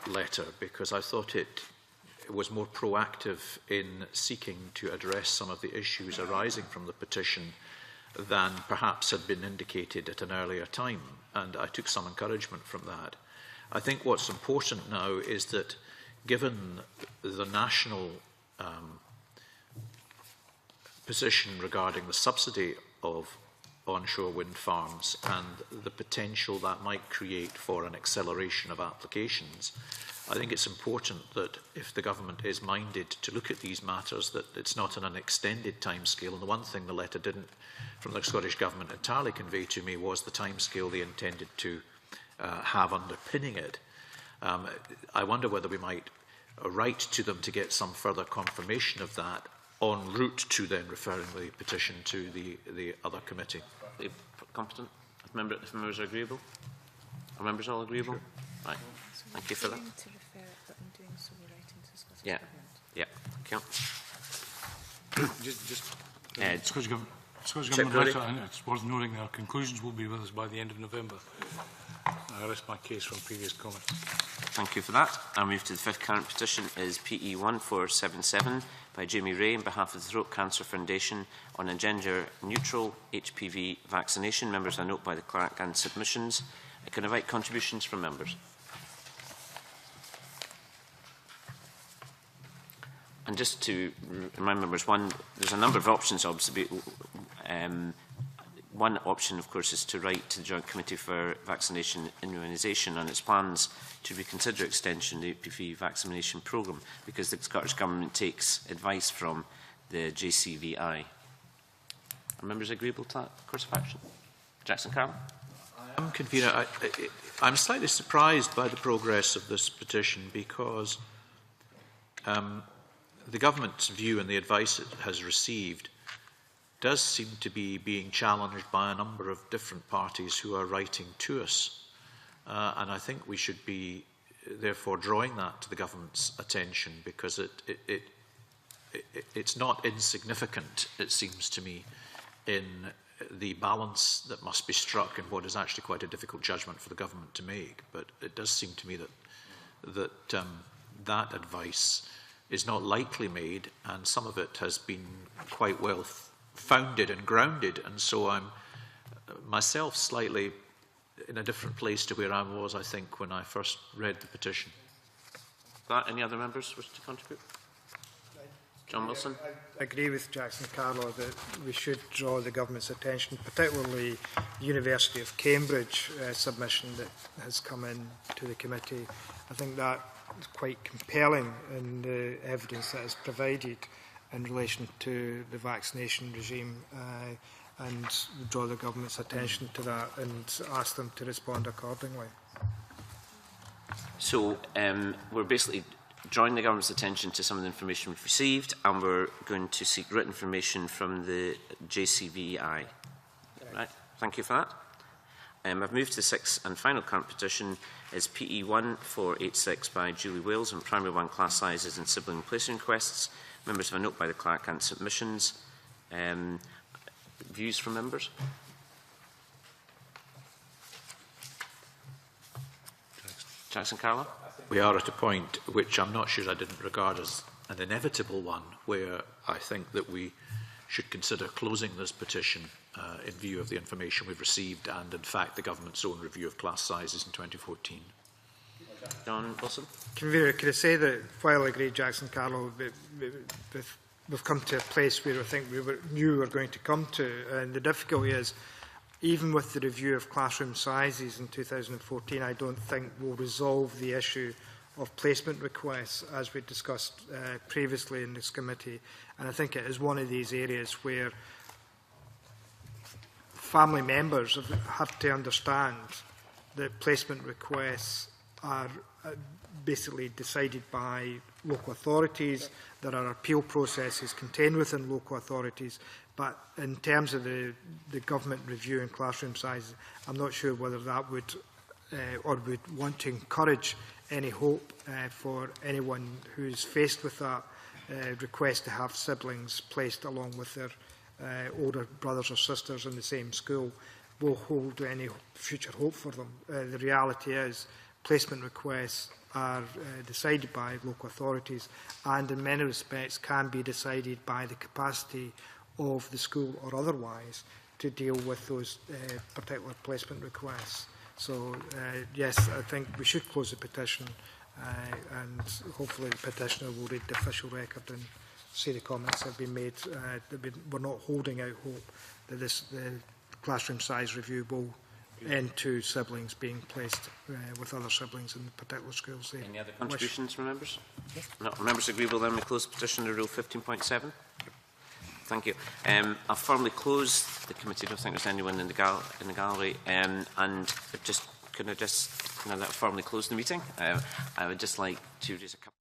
letter, because I thought it was more proactive in seeking to address some of the issues arising from the petition than perhaps had been indicated at an earlier time, and I took some encouragement from that. I think what's important now is that, given the national position regarding the subsidy of onshore wind farms and the potential that might create for an acceleration of applications, I think it's important that if the government is minded to look at these matters, that it's not on an extended timescale. And the one thing the letter didn't, from the Scottish Government, entirely convey to me was the timescale they intended to have underpinning it. I wonder whether we might write to them to get some further confirmation of that en route to then referring the petition to the other committee. Competent? If members are agreeable? Are members all agreeable? Sure. Right. Thank you for that. Yeah. Yeah. Okay. Scottish Government letter, and it's worth noting that our conclusions will be with us by the end of November. I rest my case from previous comments. Thank you for that. I move to the fifth current petition is PE 1477 by Jamie Ray on behalf of the Throat Cancer Foundation on a gender-neutral HPV vaccination. Members, I note by the clerk and submissions. I can invite contributions from members. And just to remind members, one, there's a number of options, obviously. One option, of course, is to write to the Joint Committee for Vaccination Immunisation on its plans to reconsider extension of the HPV vaccination programme, because the Scottish Government takes advice from the JCVI. Are members agreeable to that course of action? Jackson Carroll? I am, Convener. I'm slightly surprised by the progress of this petition, because the Government's view and the advice it has received does seem to be being challenged by a number of different parties who are writing to us. And I think we should be, therefore, drawing that to the Government's attention, because it's not insignificant, it seems to me, in the balance that must be struck in what is actually quite a difficult judgment for the Government to make. But it does seem to me that that advice is not likely made, and some of it has been quite well founded and grounded, and so I'm myself slightly in a different place to where I was, I think, when I first read the petition. Any other members wish to contribute? John Wilson? I agree with Jackson Carlow that we should draw the Government's attention, particularly the University of Cambridge submission that has come in to the committee. I think that is quite compelling in the evidence that is provided in relation to the vaccination regime, and draw the Government's attention to that and ask them to respond accordingly. So we're basically drawing the Government's attention to some of the information we've received, and we're going to seek written information from the JCVI. Right. Thank you for that. I've moved to the sixth and final current petition is PE 1486 by Julie Wales on Primary 1 class sizes and sibling placing requests. Members have a note by the clerk and submissions. Views from members? Jackson Carlow? We are at a point which I'm not sure I didn't regard as an inevitable one, where I think that we should consider closing this petition in view of the information we've received and, in fact, the Government's own review of class sizes in 2014. John Wilson? Convener, could I say that while I agree, Jackson Carlow, we've come to a place where I think knew we were going to come to, and the difficulty is, even with the review of classroom sizes in 2014, I don't think we'll resolve the issue of placement requests, as we discussed previously in this committee. And I think it is one of these areas where family members have to understand that placement requests are basically decided by local authorities. There are appeal processes contained within local authorities, but in terms of the Government review and classroom sizes, I'm not sure whether that would or would want to encourage any hope for anyone who's faced with that request to have siblings placed along with their older brothers or sisters in the same school will hold any future hope for them. The reality is placement requests are decided by local authorities, and in many respects can be decided by the capacity of the school or otherwise to deal with those particular placement requests. So yes, I think we should close the petition, and hopefully the petitioner will read the official record and see the comments that have been made. We're not holding out hope that the classroom size review will end to siblings being placed with other siblings in the particular schools. Any other contributions from members? No. Members agreeable, then we close the petition under Rule 15.7. Thank you. I'll formally close the committee. I don't think there's anyone in the gallery. And just, can I formally close the meeting? I would just like to raise a couple